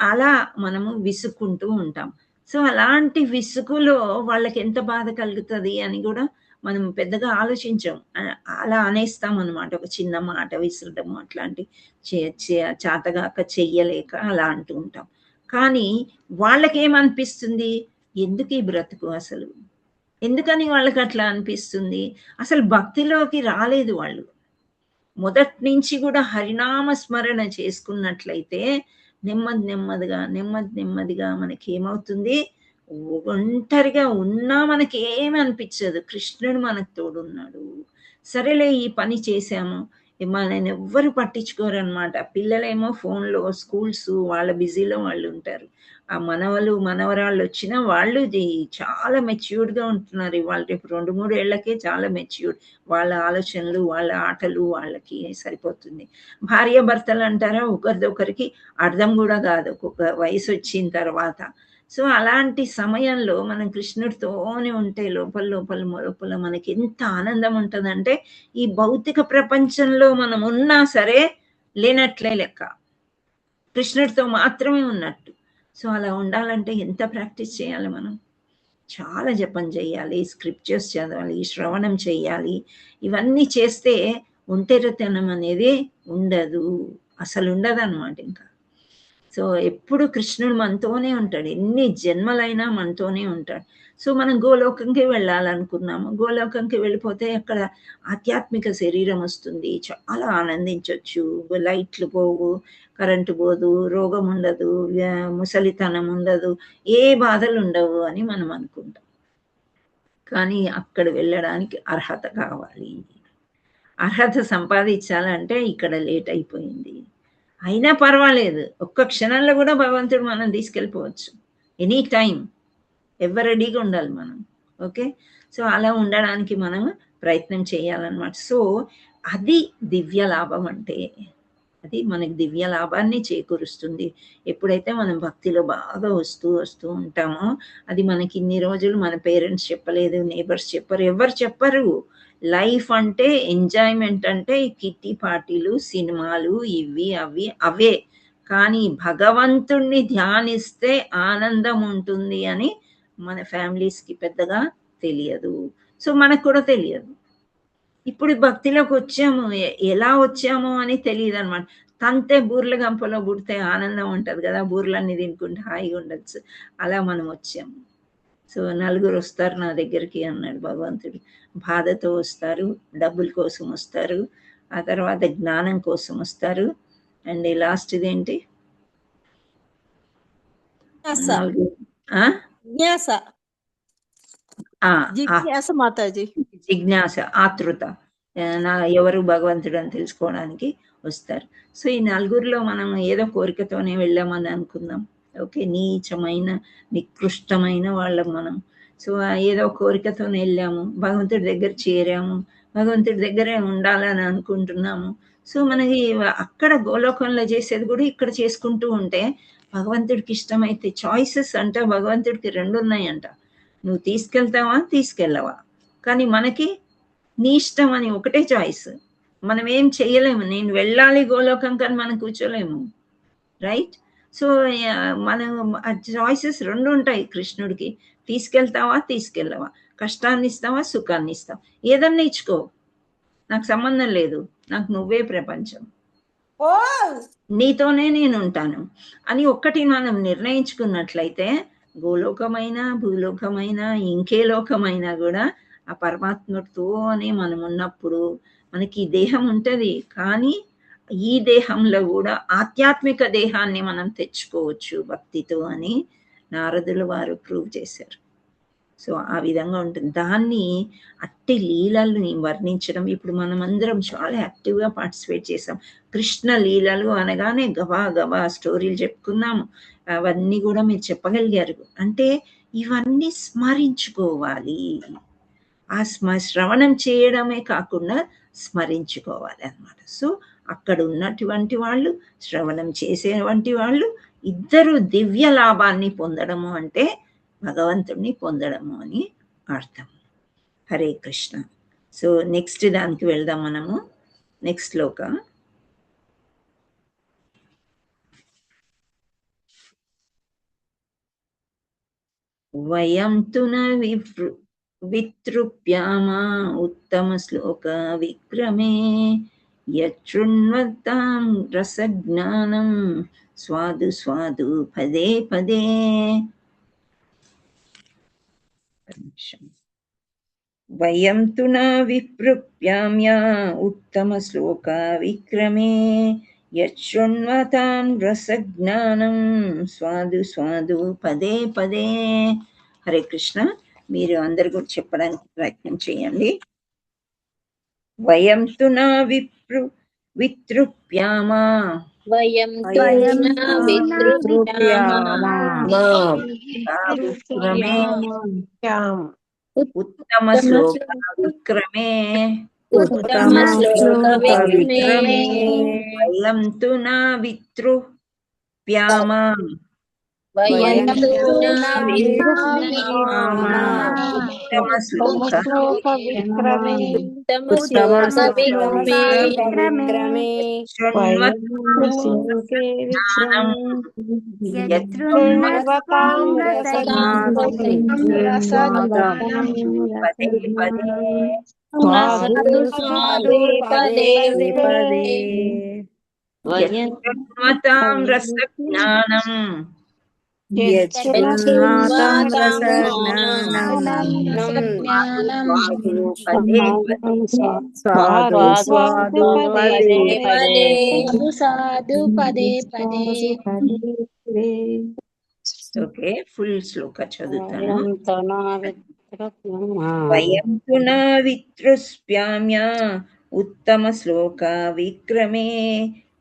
అలా మనము విసుక్కుంటూ ఉంటాం. సో అలాంటి విసుగులో వాళ్ళకి ఎంత బాధ కలుగుతుంది అని కూడా మనం పెద్దగా ఆలోచించాం, అలా అనేస్తాం అనమాట. ఒక చిన్న మాట విసరడం అట్లాంటి చేతగాక చెయ్యలేక అలా అంటూ ఉంటాం. కానీ వాళ్ళకేమనిపిస్తుంది, ఎందుకు ఈ బ్రతుకు, అసలు ఎందుకని వాళ్ళకి అట్లా అనిపిస్తుంది, అసలు భక్తిలోకి రాలేదు వాళ్ళు. మొదటి నుంచి కూడా హరినామ స్మరణ చేసుకున్నట్లయితే నెమ్మదిగా మనకి ఏమవుతుంది, ఒంటరిగా ఉన్నా మనకి ఏమి అనిపించదు, కృష్ణుడు మనకు తోడున్నాడు. సరేలే ఈ పని చేసాము, నేను ఎవ్వరు పట్టించుకోరు అనమాట. పిల్లలేమో ఫోన్లో స్కూల్స్ వాళ్ళ బిజీలో వాళ్ళు ఉంటారు. ఆ మనవరాళ్ళు వచ్చినా వాళ్ళు చాలా మెచ్యూర్డ్గా ఉంటున్నారు. ఇవాళ రేపు 2-3 ఏళ్లకే చాలా మెచ్యూర్డ్, వాళ్ళ ఆలోచనలు వాళ్ళ ఆటలు వాళ్ళకి సరిపోతుంది. భార్యాభర్తలు అంటారా, ఒకరిదొకరికి అర్థం కూడా కాదు ఒక్కొక్క వయసు వచ్చిన తర్వాత. సో అలాంటి సమయంలో మనం కృష్ణుడితోనే ఉంటే లోపల మనకి ఎంత ఆనందం ఉంటుందంటే, ఈ భౌతిక ప్రపంచంలో మనం ఉన్నా సరే లేనట్లే లెక్క, కృష్ణుడితో మాత్రమే ఉన్నట్టు. సో అలా ఉండాలంటే ఎంత ప్రాక్టీస్ చేయాలి, మనం చాలా జపం చేయాలి, స్క్రిప్చర్స్ చదవాలి, శ్రవణం చేయాలి. ఇవన్నీ చేస్తే ఒంటరితనం అనేది ఉండదు, అసలు ఉండదు అన్నమాట ఇంకా. సో ఎప్పుడు కృష్ణుడు మనతోనే ఉంటాడు, ఎన్ని జన్మలైనా మనతోనే ఉంటాడు. సో మనం గోలోకంకి వెళ్ళాలనుకున్నాము, గోలోకంకి వెళ్ళిపోతే అక్కడ ఆధ్యాత్మిక శరీరం వస్తుంది, చాలా ఆనందించవచ్చు, లైట్లు పోవు, కరెంటు పోదు, రోగం ఉండదు, ముసలితనం ఉండదు, ఏ బాధలు ఉండవు అని మనం అనుకుంటాం. కానీ అక్కడ వెళ్ళడానికి అర్హత కావాలి. అర్హత సంపాదించాలంటే ఇక్కడ లేట్ అయిపోయింది. అయినా పర్వాలేదు, ఒక్క క్షణంలో కూడా భగవంతుడు మనం తీసుకెళ్ళిపోవచ్చు. ఎనీ టైం ఎవరు రెడీగా ఉండాలి మనం. ఓకే, సో అలా ఉండడానికి మనం ప్రయత్నం చేయాలన్నమాట. సో అది దివ్య లాభం అంటే, అది మనకి దివ్య లాభాన్ని చేకూరుస్తుంది. ఎప్పుడైతే మనం భక్తిలో బాగా వస్తూ వస్తూ ఉంటామో, అది మనకి ఇన్ని రోజులు మన పేరెంట్స్ చెప్పలేదు, నేబర్స్ చెప్పరు, ఎవరు చెప్పరు. లైఫ్ అంటే ఎంజాయ్మెంట్ అంటే కిట్టి పార్టీలు, సినిమాలు, ఇవి అవి అవే. కానీ భగవంతుణ్ణి ధ్యానిస్తే ఆనందం ఉంటుంది అని మన ఫ్యామిలీస్కి పెద్దగా తెలియదు. సో మనకు కూడా తెలియదు. ఇప్పుడు భక్తిలోకి వచ్చాము, ఎలా వచ్చాము అని తెలియదు అనమాట. తంతే బూర్ల గంపలో పుడితే ఆనందం ఉంటుంది కదా, బూర్లన్నీ తినుకుంటే హాయిగా ఉండొచ్చు. అలా మనం వచ్చాము. సో నలుగురు వస్తారు నా దగ్గరికి అన్నాడు భగవంతుడు. బాధతో వస్తారు, డబ్బుల కోసం వస్తారు, ఆ తర్వాత జ్ఞానం కోసం వస్తారు, అండ్ లాస్ట్ ఇదేంటి మాతాజీ, జిజ్ఞాస, ఆతృత, ఎవరు భగవంతుడు అని తెలుసుకోవడానికి వస్తారు. సో ఈ నలుగురిలో మనం ఏదో కోరికతోనే వెళ్ళామని అనుకుందాం. ఓకే, నీచమైన నికృష్టమైన వాళ్ళం మనం. సో ఏదో కోరికతో వెళ్ళాము, భగవంతుడి దగ్గర చేరాము, భగవంతుడి దగ్గరే ఉండాలని అనుకుంటున్నాము. సో మనకి అక్కడ గోలోకంలో చేసేది కూడా ఇక్కడ చేసుకుంటూ ఉంటే భగవంతుడికి ఇష్టమైతే, చాయిసెస్ అంట భగవంతుడికి 2 ఉన్నాయంట. నువ్వు తీసుకెళ్తావా తీసుకెళ్ళవా, కానీ మనకి నీ ఇష్టం అని ఒకటే చాయిస్. మనం ఏం చేయలేము. నేను వెళ్ళాలి గోలోకం కానీ మనం కూర్చోలేము, రైట్? సో మనం చాయిసెస్ 2 ఉంటాయి కృష్ణుడికి. తీసుకెళ్తావా తీసుకెళ్ళవా, కష్టాన్ని ఇస్తావా సుఖాన్ని ఇస్తావా, ఏదన్నా ఇచ్చుకో, నాకు సంబంధం లేదు, నాకు నువ్వే ప్రపంచం, నీతోనే నేను ఉంటాను అని ఒక్కటి మనం నిర్ణయించుకున్నట్లయితే, గోలోకమైనా భూలోకమైనా ఇంకే లోకమైనా కూడా ఆ పరమాత్మతోనే మనం ఉన్నప్పుడు మనకి దేహం ఉంటుంది, కానీ ఈ దేహంలో కూడా ఆధ్యాత్మిక దేహాన్ని మనం తెచ్చుకోవచ్చు భక్తితో అని నారదులు వారు ప్రూవ్ చేశారు. సో ఆ విధంగా ఉంటుంది. దాన్ని అట్టి లీలల్ని వర్ణించడం, ఇప్పుడు మనం అందరం చాలా యాక్టివ్గా పార్టిసిపేట్ చేసాం. కృష్ణ లీలలు అనగానే గబా గబా స్టోరీలు చెప్పుకున్నాము, అవన్నీ కూడా మీరు చెప్పగలిగారు. అంటే ఇవన్నీ స్మరించుకోవాలి. ఆ శ్రవణం చేయడమే కాకుండా స్మరించుకోవాలి అన్నమాట. సో అక్కడ ఉన్నటువంటి వాళ్ళు, శ్రవణం చేసేటువంటి వాళ్ళు ఇద్దరు దివ్య లాభాన్ని పొందడము అంటే భగవంతుడిని పొందడము అని అర్థం. హరే కృష్ణ. సో నెక్స్ట్ దానికి వెళ్దాం మనము. నెక్స్ట్ శ్లోక. వయం తు న వితృప్యామా ఉత్తమ శ్లోక విక్రమే యశృణ్వతాం రసజ్ఞానం స్వాదు స్వాదు పదే పదే. వయం తు న విప్రుప్యామ్యా ఉత్తమ శ్లోక విక్రమే యశృణ్వతాం రసజ్ఞానం స్వాదు స్వాదు పదే పదే. హరే కృష్ణ. మీరు అందరు కూడా చెప్పడానికి ప్రయత్నం చేయండి. వయం తు న వితృప్యామా ఉత్తమ శ్లోక విక్రమే వయం తు న వితృప్యామా ఉత్తమ శ్లోక విక్రమే యశృణ్వతాం రసజ్ఞానం ఓకే, ఫుల్ శ్లోక చదువుతాను. వయం తు న వితృప్యామ్యా ఉత్తమ శ్లోక విక్రమే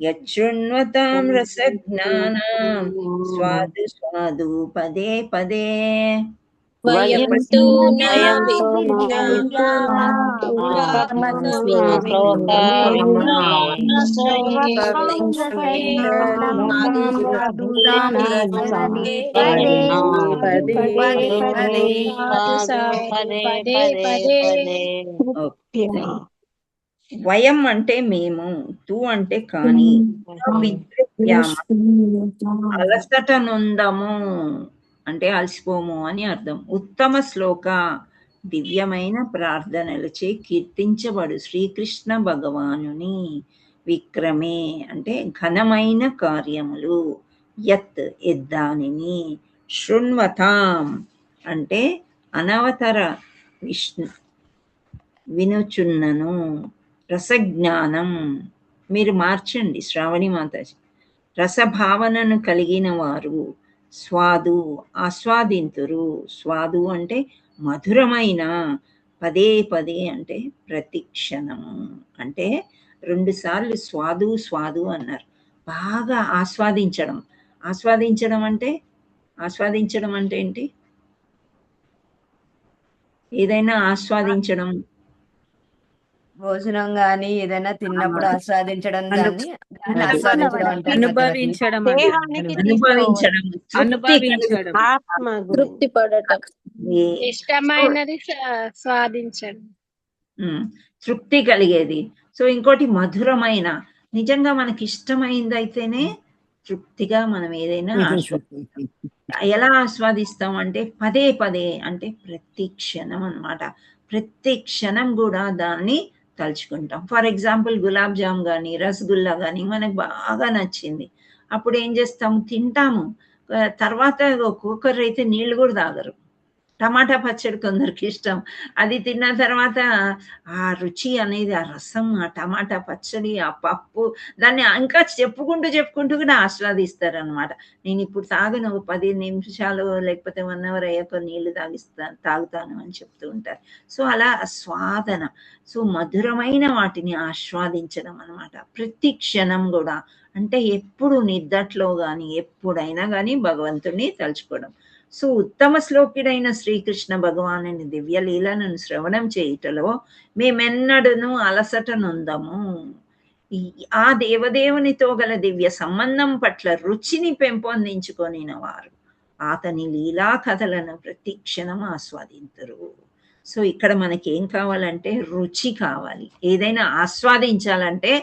యశృణ్వతాం రసజ్ఞానాం స్వాదు స్వాదు పదే పదే వయం తు న వయం అంటే మేము, తు అంటే కాని, అలసట నొందము అంటే అలసిపోము అని అర్థం. ఉత్తమ శ్లోక దివ్యమైన ప్రార్థనలచే కీర్తించబడు శ్రీకృష్ణ భగవానుని విక్రమే అంటే ఘనమైన కార్యములు, యత్ ఎద్దానిని, శృణ్వతాం అంటే అనవతర వినుచున్నను, రసజ్ఞానం మీరు మార్చండి శ్రావణి మాతాజీ, రసభావనను కలిగిన వారు, స్వాదు ఆస్వాదింతురు, స్వాదు అంటే మధురమైన, పదే పదే అంటే ప్రతి క్షణము, అంటే 2 సార్లు స్వాదు స్వాదు అన్నారు. బాగా ఆస్వాదించడం. ఆస్వాదించడం అంటే ఏంటి? ఏదైనా ఆస్వాదించడం, భోజనం గాని ఏదైనా తిన్నప్పుడు ఆస్వాదించడం దాన్ని ఆస్వాదించడం అంటారు. అనుభవించడం అనుభవించడం, తృప్తి పడటం, ఇష్టమైనది స్వాదించడం, తృప్తి కలిగేది. సో ఇంకోటి మధురమైన, నిజంగా మనకి ఇష్టమైంది అయితేనే తృప్తిగా మనం ఏదైనా ఆస్వాదిస్తాం. ఎలా ఆస్వాదిస్తాం అంటే పదే పదే అంటే ప్రతి క్షణం అన్నమాట. ప్రతి క్షణం కూడా దాన్ని తలుచుకుంటాం. ఫర్ ఎగ్జాంపుల్ గులాబ్ జామ్ కానీ రసగుల్లా కానీ మనకు బాగా నచ్చింది, అప్పుడు ఏం చేస్తాము, తింటాము. తర్వాత ఒక్కొక్కరు అయితే నీళ్ళు కూడా తాగరు. టమాటా పచ్చడి కొందరికి ఇష్టం, అది తిన్న తర్వాత ఆ రుచి అనేది, ఆ రసం, ఆ టమాటా పచ్చడి, ఆ పప్పు, దాన్ని ఇంకా చెప్పుకుంటూ కూడా ఆస్వాదిస్తారనమాట. నేను ఇప్పుడు తాగను, 10 నిమిషాలు లేకపోతే 1 hour అయ్యాక నీళ్లు తాగుతాను అని చెప్తూ ఉంటారు. సో అలా స్వాదన, సో మధురమైన వాటిని ఆస్వాదించడం అనమాట. ప్రతి క్షణం కూడా అంటే ఎప్పుడు నిద్దట్లో కానీ ఎప్పుడైనా కానీ భగవంతుడిని తలుచుకోవడం. సో ఉత్తమ శ్లోకుడైన శ్రీకృష్ణ భగవానుని దివ్య లీలను శ్రవణం చేయుటలో మేమెన్నడూను అలసట నొందము. ఆ దేవదేవునితో గల దివ్య సంబంధం పట్ల రుచిని పెంపొందించుకొనిన వారు అతని లీలా కథలను ప్రతి క్షణం ఆస్వాదించరు. సో ఇక్కడ మనకి ఏం కావాలంటే రుచి కావాలి. ఏదైనా ఆస్వాదించాలంటే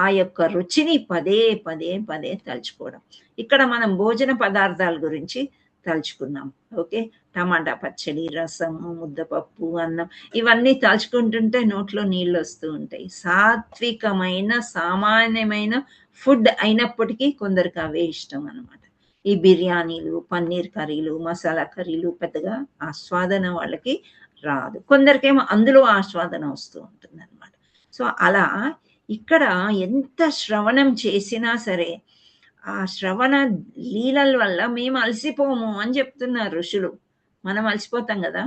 ఆ యొక్క రుచిని పదే పదే పదే తలుచుకోవడం. ఇక్కడ మనం భోజన పదార్థాల గురించి తలుచుకున్నాం. ఓకే, టమాటా పచ్చడి, రసము, ముద్దపప్పు, అన్నం, ఇవన్నీ తలుచుకుంటుంటే నోట్లో నీళ్ళు వస్తూ ఉంటాయి. సాత్వికమైన సామాన్యమైన ఫుడ్ అయినప్పటికీ కొందరికి అవే ఇష్టం అనమాట. ఈ బిర్యానీలు, పన్నీర్ కర్రీలు, మసాలా కర్రీలు పెద్దగా ఆస్వాదన వాళ్ళకి రాదు. కొందరికేమో అందులో ఆస్వాదన వస్తూ ఉంటుంది అనమాట. సో అలా ఇక్కడ ఎంత శ్రవణం చేసినా సరే ఆ శ్రవణ లీలల వల్ల మేము అలసిపోము అని చెప్తున్నారు ఋషులు. మనం అలసిపోతాం కదా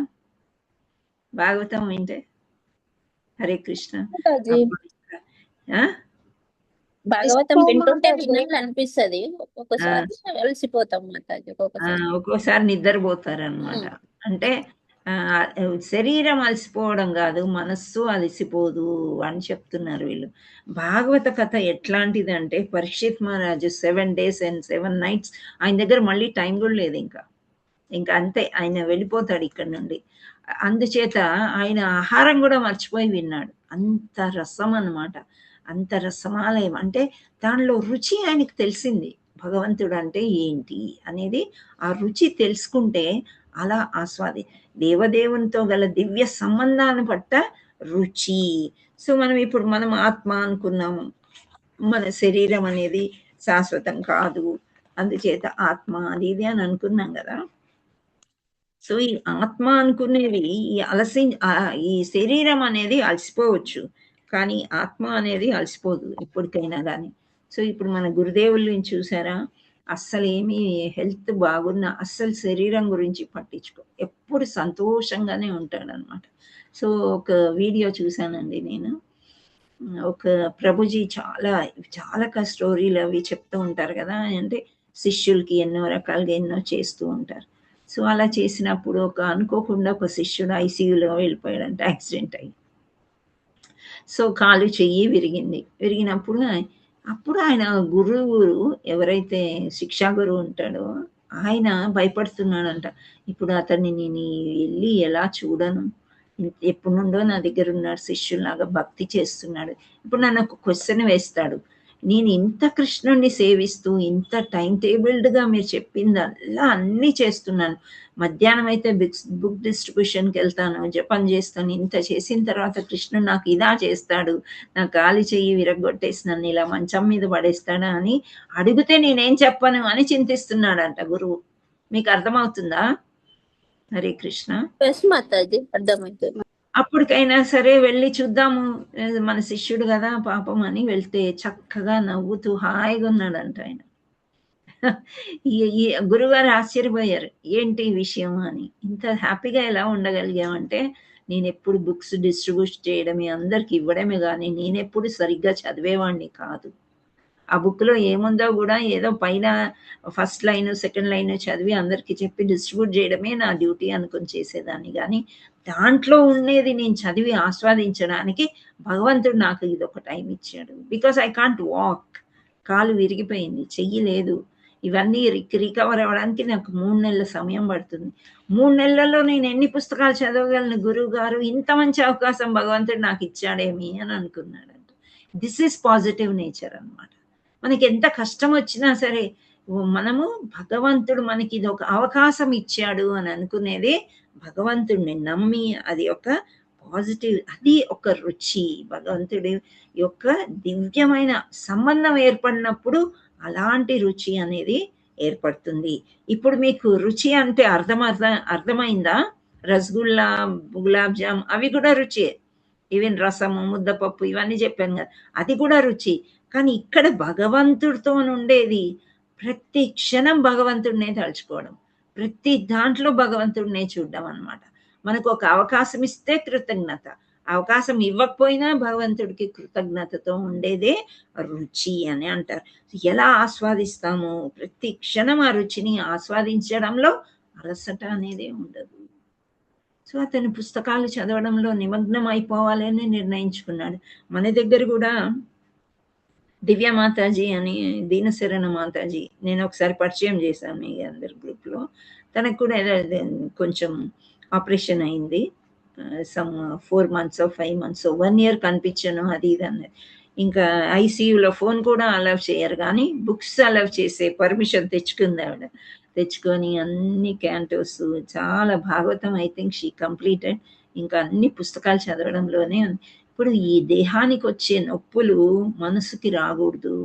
భాగవతం వింటే. హరే కృష్ణ. భాగవతం వింటుంటే వినాలనిపిస్తుంది, ఒక్కొక్కసారి అలసిపోతాం మాతాజీ, ఒక్కోసారి నిద్రపోతారు అనమాట. అంటే శరీరం అలసిపోవడం కాదు, మనస్సు అలసిపోదు అని చెప్తున్నారు వీళ్ళు. భాగవత కథ ఎట్లాంటిది అంటే పరీక్షిత్ మహారాజు 7 days and 7 nights ఆయన దగ్గర మళ్ళీ టైం కూడా లేదు, ఇంకా అంతే, ఆయన వెళ్ళిపోతాడు ఇక్కడ నుండి. అందుచేత ఆయన ఆహారం కూడా మర్చిపోయి విన్నాడు. అంత రసం అన్నమాట, అంత రసమాలయం. అంటే దానిలో రుచి ఆయనకు తెలిసింది, భగవంతుడు అంటే ఏంటి అనేది ఆ రుచి తెలుసుకుంటే అలా దేవదేవునితో గల దివ్య సంబంధాన్ని పట్ల రుచి. సో మనం ఆత్మ అనుకున్నాము, మన శరీరం అనేది శాశ్వతం కాదు, అందుచేత ఆత్మ అది ఇది అని అనుకున్నాం కదా. సో ఈ ఆత్మ అనుకునేది ఈ శరీరం అనేది అలసిపోవచ్చు, కానీ ఆత్మ అనేది అలసిపోదు ఎప్పటికైనా కానీ. సో ఇప్పుడు మన గురుదేవుల్ని చూసారా, అస్సలు ఏమీ హెల్త్ బాగున్నా అస్సలు శరీరం గురించి పట్టించుకో, ఎప్పుడు సంతోషంగానే ఉంటాడు అనమాట. సో ఒక వీడియో చూశానండి నేను, ఒక ప్రభుజీ చాలా చాలా స్టోరీలు అవి చెప్తూ ఉంటారు కదా, అంటే శిష్యులకి ఎన్నో రకాలుగా ఎన్నో చేస్తూ ఉంటారు. సో అలా చేసినప్పుడు అనుకోకుండా ఒక శిష్యుడు ఐసీయూలో వెళ్ళిపోయాడంట యాక్సిడెంట్ అయ్యి. సో కాలు చెయ్యి విరిగినప్పుడు అప్పుడు ఆయన గురువు ఎవరైతే శిక్షా గురువు ఉంటాడో ఆయన భయపడుతున్నాడంట. ఇప్పుడు అతన్ని నేను వెళ్ళి ఎలా చూడను, ఎప్పటి నుండో నా దగ్గర ఉన్నాడు, శిష్యులాగా భక్తి చేస్తున్నాడు, ఇప్పుడు నన్ను ఒక క్వశ్చన్ వేస్తాడు, నేను ఇంత కృష్ణుడిని సేవిస్తూ ఇంత టైం టేబుల్డ్గా మీరు చెప్పిందల్లా అన్నీ చేస్తున్నాను, మధ్యాహ్నం అయితే బుక్ డిస్ట్రిబ్యూషన్కి వెళ్తాను, జపం చేస్తాను, ఇంత చేసిన తర్వాత కృష్ణుడు నాకు ఇలా చేస్తాడు, నా కాలి చెయ్యి విరగొట్టేసి నన్ను ఇలా మంచం మీద పడేస్తాడా అని అడిగితే నేనేం చెప్పను అని చింతిస్తున్నాడంట గురువు. మీకు అర్థమవుతుందా? హరే కృష్ణ. మాతాజీ అర్థమవుతుంది. అప్పటికైనా సరే వెళ్ళి చూద్దాము, మన శిష్యుడు కదా పాపం అని వెళ్తే చక్కగా నవ్వుతూ హాయిగా ఉన్నాడంట ఆయన. ఈ గురుగారు ఆశ్చర్యపోయారు, ఏంటి ఈ విషయం అని, ఇంత హ్యాపీగా ఎలా ఉండగలిగామంటే, నేను ఎప్పుడు బుక్స్ డిస్ట్రిబ్యూట్ చేయడమే అందరికి ఇవ్వడమే కానీ నేనెప్పుడు సరిగ్గా చదివేవాడిని కాదు. ఆ బుక్లో ఏముందో కూడా ఏదో పైన ఫస్ట్ లైన్ సెకండ్ లైన్ చదివి అందరికీ చెప్పి డిస్ట్రిబ్యూట్ చేయడమే నా డ్యూటీ అనుకుని చేసేదాన్ని, కానీ దాంట్లో ఉండేది నేను చదివి ఆస్వాదించడానికి భగవంతుడు నాకు ఇది ఒక టైం ఇచ్చాడు. బికాస్ ఐ కాంట్ వాక్, కాలు విరిగిపోయింది, చెయ్యి లేదు, ఇవన్నీ రికవర్ అవ్వడానికి నాకు 3 నెలల సమయం పడుతుంది. 3 నెలల్లో నేను ఎన్ని పుస్తకాలు చదవగలను, గురువు గారు ఇంత మంచి అవకాశం భగవంతుడు నాకు ఇచ్చాడేమి అని అనుకున్నాడంట. దిస్ ఈజ్ పాజిటివ్ నేచర్ అన్నమాట. మనకి ఎంత కష్టం వచ్చినా సరే మనము భగవంతుడు మనకి ఇది ఒక అవకాశం ఇచ్చాడు అని అనుకునేది భగవంతుడిని నమ్మి, అది ఒక పాజిటివ్, అది ఒక రుచి. భగవంతుడి యొక్క దివ్యమైన సంబంధం ఏర్పడినప్పుడు అలాంటి రుచి అనేది ఏర్పడుతుంది. ఇప్పుడు మీకు రుచి అంటే అర్థమైందా? రసగుల్లా, గులాబ్ జామ్ అవి కూడా రుచి, ఈవెన్ రసము, ముద్దపప్పు ఇవన్నీ చెప్పాను కదా, అది కూడా రుచి. కానీ ఇక్కడ భగవంతుడితో ఉండేది ప్రతి క్షణం భగవంతుడినే తలుచుకోవడం, ప్రతి దాంట్లో భగవంతుడినే చూడడం అన్నమాట. మనకు ఒక అవకాశం ఇస్తే కృతజ్ఞత, అవకాశం ఇవ్వకపోయినా భగవంతుడికి కృతజ్ఞతతో ఉండేదే రుచి అని అంటారు. ఎలా ఆస్వాదిస్తాము, ప్రతి క్షణం ఆ రుచిని ఆస్వాదించడంలో అలసట అనేది ఉండదు. సో అతను పుస్తకాలు చదవడంలో నిమగ్నం అయిపోవాలని నిర్ణయించుకున్నాడు. మన దగ్గర కూడా దివ్య మాతాజీ అని, దీనశరణ మాతాజీ, నేను ఒకసారి పరిచయం చేశాను మీ అందరి గ్రూప్లో. తనకు కూడా కొంచెం ఆపరేషన్ అయింది, సమ్ 4 months 5 months 1 year కనిపించను అది ఇది అన్నది. ఇంకా ఐసీయూలో ఫోన్ కూడా అలౌ చేయరు, కానీ బుక్స్ అలౌ చేసే పర్మిషన్ తెచ్చుకుంది ఆవిడ. తెచ్చుకొని అన్ని క్యాంటోస్, చాలా Bhagavatam I think she completed. ఇంకా అన్ని పుస్తకాలు చదవడంలోనే ఉంది. ఇప్పుడు ఈ దేహానికి వచ్చే నొప్పులు మనసుకి రాకూడదు.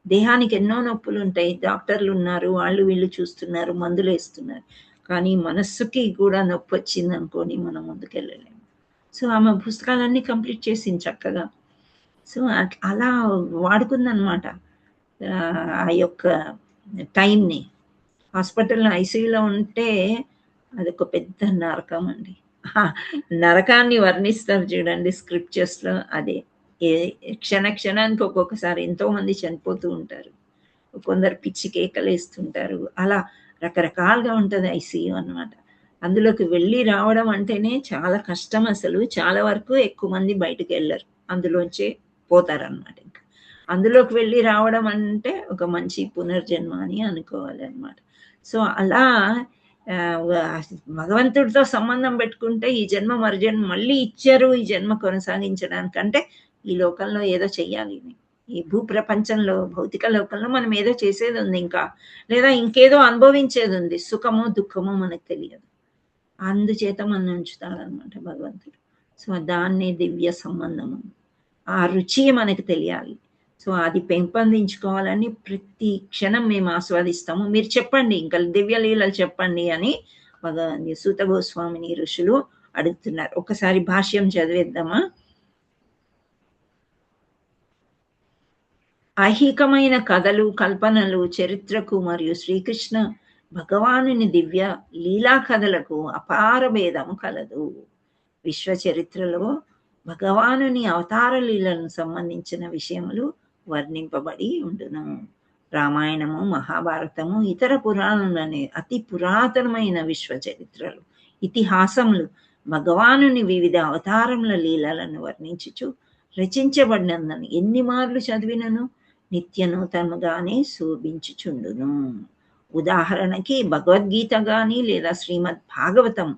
దేహానికి ఎన్నో నొప్పులు ఉంటాయి, డాక్టర్లు ఉన్నారు, వాళ్ళు వీళ్ళు చూస్తున్నారు, మందులు వేస్తున్నారు, కానీ మనస్సుకి కూడా నొప్పి వచ్చింది అనుకోని మనం ముందుకెళ్ళలేము. సో ఆమె పుస్తకాలన్నీ కంప్లీట్ చేసింది చక్కగా. సో అలా వాడుకుందనమాట ఆ యొక్క టైంని. హాస్పిటల్లో ఐసీయూలో ఉంటే అదొక పెద్ద నరకం అండి. నరకాన్ని వర్ణిస్తారు చూడండి స్క్రిప్చర్స్లో, అదే. క్షణానికి ఒక్కొక్కసారి ఎంతో మంది చనిపోతూ ఉంటారు, కొందరు పిచ్చి కేకలు వేస్తుంటారు, అలా రకరకాలుగా ఉంటుంది ఐసీయూ అన్నమాట. అందులోకి వెళ్ళి రావడం అంటేనే చాలా కష్టం. అసలు చాలా వరకు ఎక్కువ మంది బయటకు వెళ్ళరు, అందులోంచే పోతారనమాట. ఇంకా అందులోకి వెళ్ళి రావడం అంటే ఒక మంచి పునర్జన్మ అని అనుకోవాలి అనమాట. సో అలా భగవంతుడితో సంబంధం పెట్టుకుంటే ఈ జన్మ మరుజన్మ మళ్ళీ ఇచ్చారు, ఈ జన్మ కొనసాగించడానికంటే ఈ లోకంలో ఏదో చెయ్యాలి. ఈ భూప్రపంచంలో, భౌతిక లోకంలో మనం ఏదో చేసేది ఉంది ఇంకా, లేదా ఇంకేదో అనుభవించేది ఉంది, సుఖమో దుఃఖమో మనకు తెలియదు. అందుచేత మనం ఉంచుతాడనమాట భగవంతుడు. సో దాన్ని దివ్య సంబంధము, ఆ రుచి మనకు తెలియాలి. సో అది పెంపొందించుకోవాలని ప్రతి క్షణం మేము ఆస్వాదిస్తాము. మీరు చెప్పండి, ఇంకా దివ్య లీలలు చెప్పండి అని సూత గోస్వామిని ఋషులు అడుగుతున్నారు. ఒకసారి భాష్యం చదివేద్దామా? ఐహికమైన కథలు, కల్పనలు, చరిత్రకు మరియు శ్రీకృష్ణ భగవానుని దివ్య లీలా కథలకు అపార భేదము కలదు. విశ్వ చరిత్రలో భగవానుని అవతార లీలను సంబంధించిన విషయములు వర్ణింపబడి ఉండును. రామాయణము, మహాభారతము, ఇతర పురాణాలనే అతి పురాతనమైన విశ్వ చరిత్రలు, ఇతిహాసములు భగవానుని వివిధ అవతారముల లీలలను వర్ణించుచు రచించబడినందని ఎన్ని మార్లు చదివినను నిత్య నూతనముగానే శోభించుచుండును. ఉదాహరణకి భగవద్గీత గాని లేదా శ్రీమద్ భాగవతం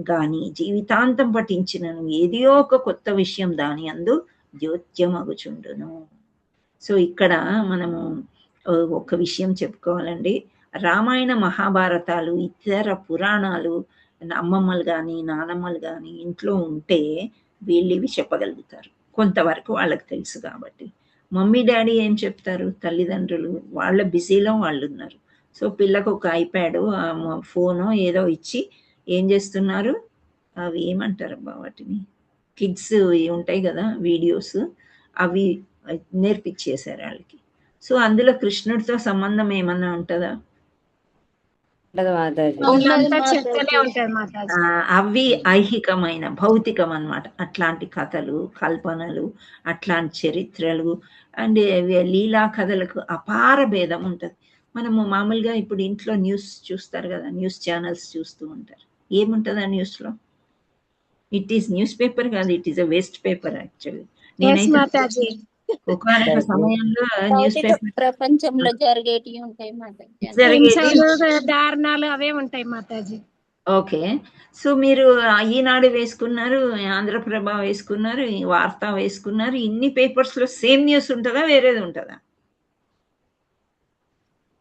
గాని జీవితాంతం పఠించినను ఏదో ఒక కొత్త విషయం దాని అందు ద్యోత్యమగుచుండును. సో ఇక్కడ మనము ఒక విషయం చెప్పుకోవాలండి. రామాయణ మహాభారతాలు, ఇతర పురాణాలు అమ్మమ్మలు కానీ నానమ్మలు కానీ ఇంట్లో ఉంటే వీళ్ళు ఇవి చెప్పగలుగుతారు. కొంతవరకు వాళ్ళకి తెలుసు కాబట్టి. మమ్మీ డాడీ ఏం చెప్తారు? తల్లిదండ్రులు వాళ్ళ బిజీలో వాళ్ళు ఉన్నారు. సో పిల్లకు ఒక ఐప్యాడ్, ఫోను ఏదో ఇచ్చి ఏం చేస్తున్నారు, అవి ఏమంటారు అబ్బా వాటిని, కిడ్స్ ఉంటాయి కదా వీడియోస్, అవి నేర్పించేశారు వాళ్ళకి. సో అందులో కృష్ణుడితో సంబంధం ఏమన్నా ఉంటుందా? అవి ఐహికమైన భౌతికం అన్నమాట. అట్లాంటి కథలు, కల్పనలు, అట్లాంటి చరిత్రలు అండ్ లీలా కథలకు అపార భేదం ఉంటుంది. మనము మామూలుగా ఇప్పుడు ఇంట్లో న్యూస్ చూస్తారు కదా, న్యూస్ ఛానల్స్ చూస్తూ ఉంటారు. ఏముంటుంది ఆ న్యూస్లో? ఇట్ ఈస్ న్యూస్ పేపర్ కాదు, it is a waste paper actually. నేనైతే ఒకనొక సమయంలో న్యూస్ పేపర్ ప్రపంచంలో జరిగేటి ఉంటాయి దారుణాలు అవే ఉంటాయి మాతాజీ. ఓకే, సో మీరు ఈనాడు వేసుకున్నారు, ఆంధ్రప్రభ వేసుకున్నారు, వార్త వేసుకున్నారు, ఇన్ని పేపర్స్ లో సేమ్ న్యూస్ ఉంటుందా, వేరేది ఉంటుందా?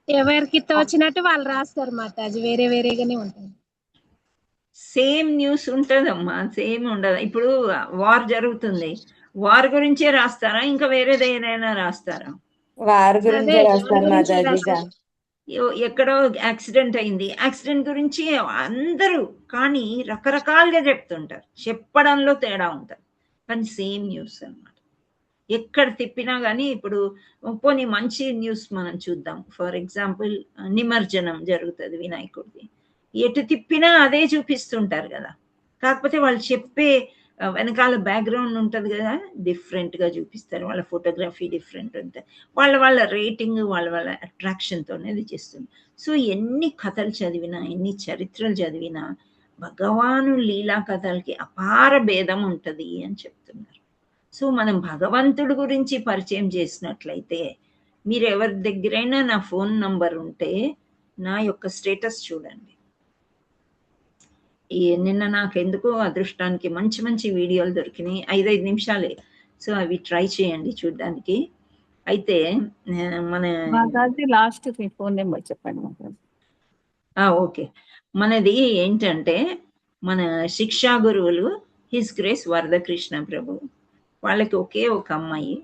ఎవరికి తోచినట్టు వాళ్ళు రాస్తారు మాతాజీ, వేరే వేరేగానే ఉంటాయి. సేమ్ న్యూస్ ఉంటుందమ్మా, సేమ్ ఉండదు. ఇప్పుడు వార్ జరుగుతుంది, వార్ గురించే రాస్తారా, ఇంకా వేరేది ఏదైనా రాస్తారా? వారి గురించి రాస్తారు మాతాజీ. ఎక్కడో యాక్సిడెంట్ అయింది, యాక్సిడెంట్ గురించి అందరూ కానీ రకరకాలుగా చెప్తుంటారు, చెప్పడంలో తేడా ఉంటుంది కానీ సేమ్ న్యూస్ అన్నమాట. ఎక్కడ తిప్పినా కానీ ఇప్పుడు పోనీ మంచి న్యూస్ మనం చూద్దాం. ఫర్ ఎగ్జాంపుల్ నిమజ్జనం జరుగుతుంది వినాయకుడిది, ఎటు తిప్పినా అదే చూపిస్తుంటారు కదా, కాకపోతే వాళ్ళు చెప్పే వెనకాల బ్యాక్గ్రౌండ్ ఉంటుంది కదా, డిఫరెంట్గా చూపిస్తారు. వాళ్ళ ఫోటోగ్రఫీ డిఫరెంట్ ఉంటుంది, వాళ్ళ రేటింగ్ వాళ్ళ అట్రాక్షన్తోనే అది చేస్తుంది. సో ఎన్ని కథలు చదివినా, ఎన్ని చరిత్రలు చదివినా భగవాను లీలా కథలకి అపార భేదం ఉంటుంది అని చెప్తున్నారు. సో మనం భగవంతుడి గురించి పరిచయం చేసినట్లయితే, మీరు ఎవరి దగ్గరైనా నా ఫోన్ నంబర్ ఉంటే నా యొక్క స్టేటస్ చూడండి. నిన్న నాకు ఎందుకో అదృష్టానికి మంచి మంచి వీడియోలు దొరికినాయి, 5 నిమిషాలే. సో అవి ట్రై చేయండి చూడడానికి. అయితే మన లాస్ట్ ఫోన్ నెంబర్ చెప్పండి. ఓకే, మనది ఏంటంటే మన శిక్షా గురువులు హిస్ గ్రేస్ వరదకృష్ణ ప్రభు, వాళ్ళకి ఒకే ఒక అమ్మాయి.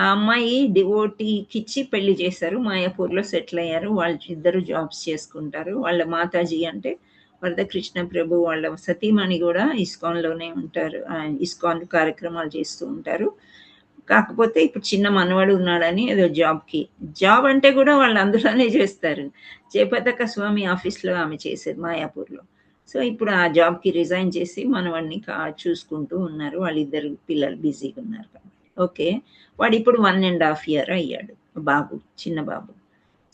ఆ అమ్మాయి డివోటీకి ఇచ్చి పెళ్లి చేశారు, మాయాపూర్లో సెటిల్ అయ్యారు. వాళ్ళు ఇద్దరు జాబ్స్ చేసుకుంటారు. వాళ్ళ మాతాజీ అంటే వరదకృష్ణ ప్రభు వాళ్ళ సతీమణి కూడా ఇస్కాన్లోనే ఉంటారు, ఇస్కాన్ కార్యక్రమాలు చేస్తూ ఉంటారు. కాకపోతే ఇప్పుడు చిన్న మనవడు ఉన్నాడని ఏదో జాబ్ అంటే కూడా వాళ్ళు అందులోనే చేస్తారు. చేపతక స్వామి ఆఫీస్లో ఆమె చేసేది మాయాపూర్లో. సో ఇప్పుడు ఆ జాబ్కి రిజైన్ చేసి మనవాడిని చూసుకుంటూ ఉన్నారు. వాళ్ళిద్దరు పిల్లలు బిజీగా ఉన్నారు కాబట్టి. ఓకే, వాడు ఇప్పుడు 1.5 year అయ్యాడు బాబు, చిన్న బాబు.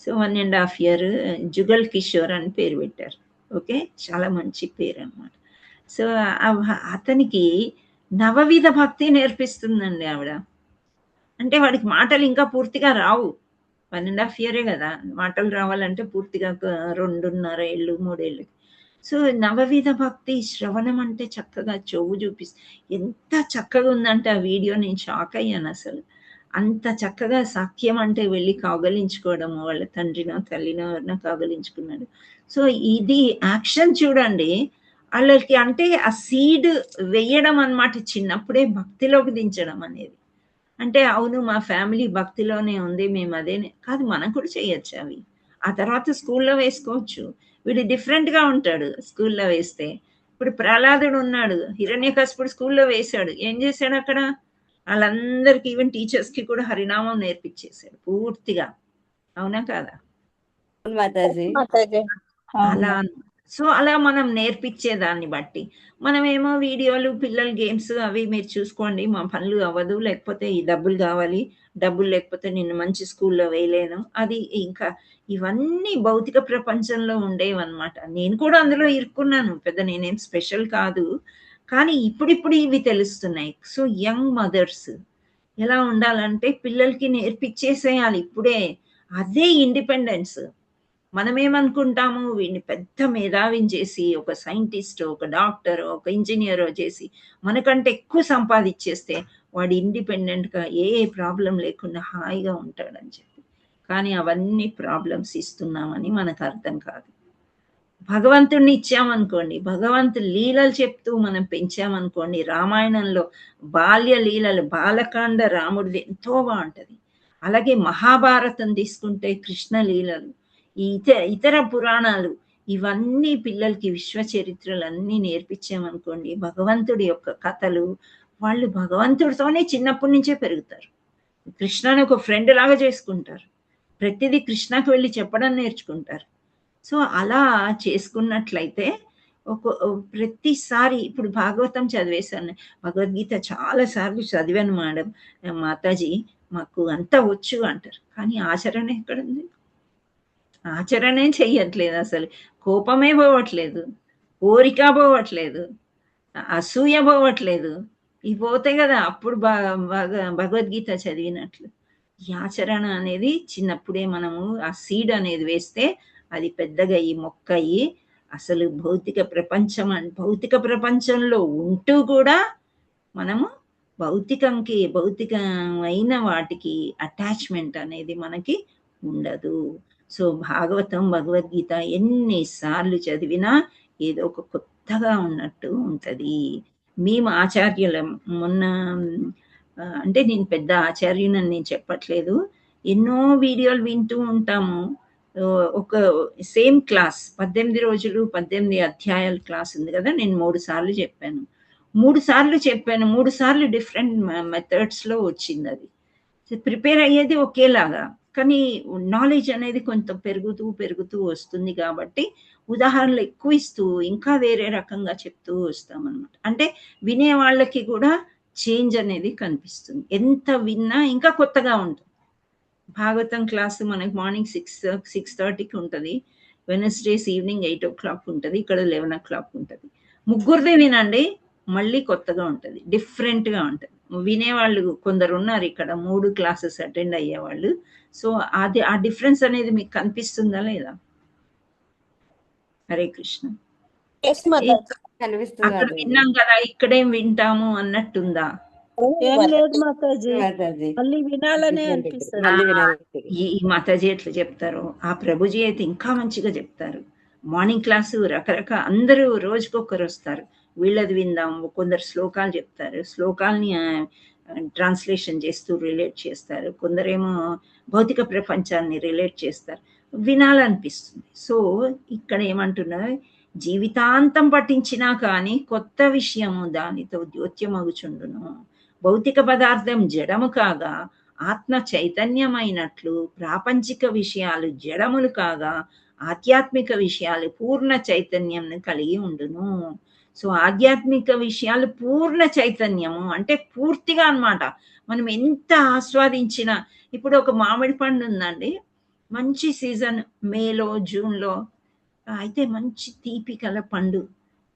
సో 1.5 year జుగల్ కిషోర్ అని పేరు పెట్టారు. ఓకే, చాలా మంచి పేరు అన్నమాట. సో అతనికి నవవిధ భక్తి నేర్పిస్తుందండి ఆవిడ. అంటే వాడికి మాటలు ఇంకా పూర్తిగా రావు, 1.5 year కదా, మాటలు రావాలంటే పూర్తిగా 2.5 ఏళ్ళు 3 ఏళ్ళు. సో నవవిధ భక్తి శ్రవణం అంటే చక్కగా చెవు ఎంత చక్కగా ఉందంటే ఆ వీడియో నేను షాక్ అయ్యాను అసలు. అంత చక్కగా సాఖ్యం అంటే వెళ్ళి కౌగలించుకోవడము, వాళ్ళ తండ్రినో తల్లినో ఎవరినో కౌగలించుకున్నాడు. సో ఇది యాక్షన్ చూడండి వాళ్ళకి, అంటే ఆ సీడ్ వేయడం అన్నమాట, చిన్నప్పుడే భక్తిలోకి దించడం అనేది. అంటే అవును మా ఫ్యామిలీ భక్తిలోనే ఉంది, మేము అదే కాదు, మనం కూడా చేయొచ్చు అవి. ఆ తర్వాత స్కూల్లో వేసుకోవచ్చు. వీడు డిఫరెంట్గా ఉంటాడు స్కూల్లో వేస్తే. ఇప్పుడు ప్రహ్లాదుడు ఉన్నాడు, హిరణ్యకశిపుడు స్కూల్లో వేశాడు, ఏం చేశాడు అక్కడ? వాళ్ళందరికీ ఈవెన్ టీచర్స్కి కూడా హరినామం నేర్పించేశాడు పూర్తిగా. అవునా కాదా? మాతాజీ అలా. సో అలా మనం నేర్పించే దాన్ని బట్టి మనమేమో వీడియోలు పిల్లల గేమ్స్ అవి మీరు చూసుకోండి, మా పనులు అవ్వదు, లేకపోతే ఈ డబ్బులు కావాలి, డబ్బులు లేకపోతే నిన్ను మంచి స్కూల్లో వేయలేను, అది ఇంకా ఇవన్నీ భౌతిక ప్రపంచంలో ఉండేవన్నమాట. నేను కూడా అందులో ఇరుక్కున్నాను, పెద్ద నేనేం స్పెషల్ కాదు, కానీ ఇప్పుడిప్పుడు ఇవి తెలుస్తున్నాయి. సో యంగ్ మదర్స్ ఎలా ఉండాలంటే పిల్లలకి నేర్పించేసేయాలి ఇప్పుడే, అదే ఇండిపెండెన్స్. మనమేమనుకుంటాము వీడిని పెద్ద మేధావిని చేసి ఒక సైంటిస్ట్, ఒక డాక్టర్, ఒక ఇంజనీర్ చేసి మనకంటే ఎక్కువ సంపాదించేస్తే వాడు ఇండిపెండెంట్గా ఏ ప్రాబ్లం లేకుండా హాయిగా ఉంటాడని చెప్పి. కానీ అవన్నీ ప్రాబ్లమ్స్ ఇస్తున్నామని మనకు అర్థం కాదు. భగవంతుడిని ఇచ్చామనుకోండి, భగవంతుడు లీలలు చెప్తూ మనం పెంచామనుకోండి, రామాయణంలో బాల్య లీలలు, బాలకాండ రాముడిది ఎంతో బాగుంటది. అలాగే మహాభారతం తీసుకుంటే కృష్ణ లీలలు, ఈ ఇతర పురాణాలు, ఇవన్నీ పిల్లలకి విశ్వ చరిత్రలన్నీ నేర్పించామనుకోండి, భగవంతుడి యొక్క కథలు, వాళ్ళు భగవంతుడితోనే చిన్నప్పటి నుంచే పెరుగుతారు. కృష్ణని ఒక ఫ్రెండ్ లాగా చేసుకుంటారు, ప్రతిదీ కృష్ణకు వెళ్ళి చెప్పడం నేర్చుకుంటారు. సో అలా చేసుకున్నట్లయితే ప్రతిసారి ఇప్పుడు భాగవతం చదివేశాను, భగవద్గీత చాలా సార్లు చదివాను మేడం, మాతాజీ మాకు అంతా వచ్చు అంటారు, కానీ ఆచరణ ఎక్కడుంది? ఆచరణే చెయ్యట్లేదు, అసలు కోపమే పోవట్లేదు, కోరిక పోవట్లేదు, అసూయ పోవట్లేదు. ఇవి పోతాయి కదా అప్పుడు భగవద్గీత చదివినట్లు. ఈ ఆచరణ అనేది చిన్నప్పుడే మనము ఆ సీడ్ అనేది వేస్తే అది పెద్దగా ఈ మొక్క అయ్యి అసలు భౌతిక ప్రపంచంలో ఉంటూ కూడా మనము భౌతికమైన వాటికి అటాచ్మెంట్ అనేది మనకి ఉండదు. సో భాగవతం, భగవద్గీత ఎన్నిసార్లు చదివినా ఏదో ఒక కొత్తగా ఉన్నట్టు ఉంటది. మేము ఆచార్యులం, మొన్న అంటే నేను పెద్ద ఆచార్యునని నేను చెప్పట్లేదు, ఎన్నో వీడియోలు వింటూ ఉంటాము. ఒక సేమ్ క్లాస్ 18 రోజులు 18 అధ్యాయాల క్లాస్ ఉంది కదా, నేను 3 సార్లు చెప్పాను. 3 సార్లు డిఫరెంట్ మెథడ్స్లో వచ్చింది. అది ప్రిపేర్ అయ్యేది ఒకేలాగా, కానీ నాలెడ్జ్ అనేది కొంత పెరుగుతూ వస్తుంది కాబట్టి ఉదాహరణలు ఎక్కువ ఇస్తూ ఇంకా వేరే రకంగా చెప్తూ వస్తామన్నమాట. అంటే వినే వాళ్ళకి కూడా చేంజ్ అనేది కనిపిస్తుంది, ఎంత విన్నా ఇంకా కొత్తగా ఉంటుంది. భాగవతం క్లాసు మనకి మార్నింగ్ 6:30కి ఉంటుంది, వెనస్డేస్ ఈవినింగ్ 8 o'clock ఉంటుంది, ఇక్కడ 11 o'clock ఉంటుంది. ముగ్గురిదే వినండి, మళ్ళీ కొత్తగా ఉంటుంది, డిఫరెంట్గా ఉంటుంది. వినేవాళ్ళు కొందరు ఉన్నారు ఇక్కడ, 3 క్లాసెస్ అటెండ్ అయ్యేవాళ్ళు. సో అది ఆ డిఫరెన్స్ అనేది మీకు కనిపిస్తుందా లేదా? హరే కృష్ణ. అక్కడ విన్నాం కదా, ఇక్కడేం వింటాము అన్నట్టుందా? ఏం లేదు మాతాజీ, మళ్ళీ వినాలనే అనిపిస్తుంది. ఈ మాతాజీ ఎట్లా చెప్తారు, ఆ ప్రభుజీ అయితే ఇంకా మంచిగా చెప్తారు. మార్నింగ్ క్లాసు రకరకాల అందరూ రోజుకొకరు వస్తారు, వీళ్ళది విందాం, కొందరు శ్లోకాలు చెప్తారు, శ్లోకాలని ట్రాన్స్లేషన్ చేస్తూ రిలేట్ చేస్తారు, కొందరేమో భౌతిక ప్రపంచాన్ని రిలేట్ చేస్తారు, వినాలనిపిస్తుంది. సో ఇక్కడ ఏమంటున్నారు, జీవితాంతం పఠించినా కానీ కొత్త విషయము దానితో ద్యోత్యమగుచుండును. భౌతిక పదార్థం జడము కాగా ఆత్మ చైతన్యమైనట్లు ప్రాపంచిక విషయాలు జడములు కాగా ఆధ్యాత్మిక విషయాలు పూర్ణ చైతన్యం కలిగి ఉండును. సో ఆధ్యాత్మిక విషయాలు పూర్ణ చైతన్యము అంటే పూర్తిగా అన్నమాట. మనం ఎంత ఆస్వాదించినా, ఇప్పుడు ఒక మామిడి పండు ఉందండి, మంచి సీజన్, మేలో జూన్లో అయితే మంచి తీపి కల పండు,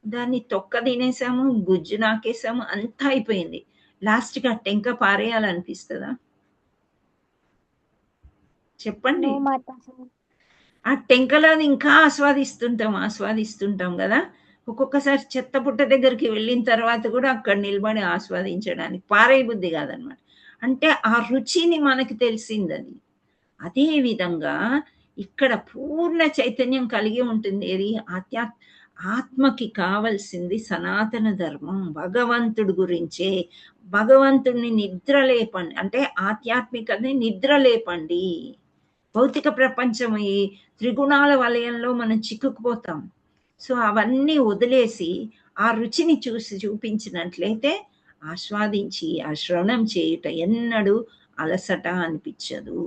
దాన్ని తొక్క తినేసాము, గుజ్జు నాకేసాము, అంతా అయిపోయింది, లాస్ట్కి ఆ టెంక పారేయాలనిపిస్తుందా? చెప్పండి. ఆ టెంకలో ఇంకా ఆస్వాదిస్తుంటాం కదా. ఒక్కొక్కసారి చెత్త పుట్ట దగ్గరికి వెళ్ళిన తర్వాత కూడా అక్కడ నిలబడి ఆస్వాదించడానికి పారే బుద్ధి కాదనమాట. అంటే ఆ రుచిని మనకి తెలిసింది. అది అదే విధంగా ఇక్కడ పూర్ణ చైతన్యం కలిగి ఉంటుంది. ఏది? ఆత్మకి కావలసింది సనాతన ధర్మం, భగవంతుడి గురించే. భగవంతుడిని నిద్రలేపండి, అంటే ఆధ్యాత్మికతని నిద్రలేపండి. భౌతిక ప్రపంచం ఈ త్రిగుణాల వలయంలో మనం చిక్కుకుపోతాం. సో అవన్నీ వదిలేసి ఆ రుచిని చూపించినట్లయితే ఆస్వాదించి ఆ శ్రవణం చేయుట ఎన్నడూ అలసట అనిపించదు.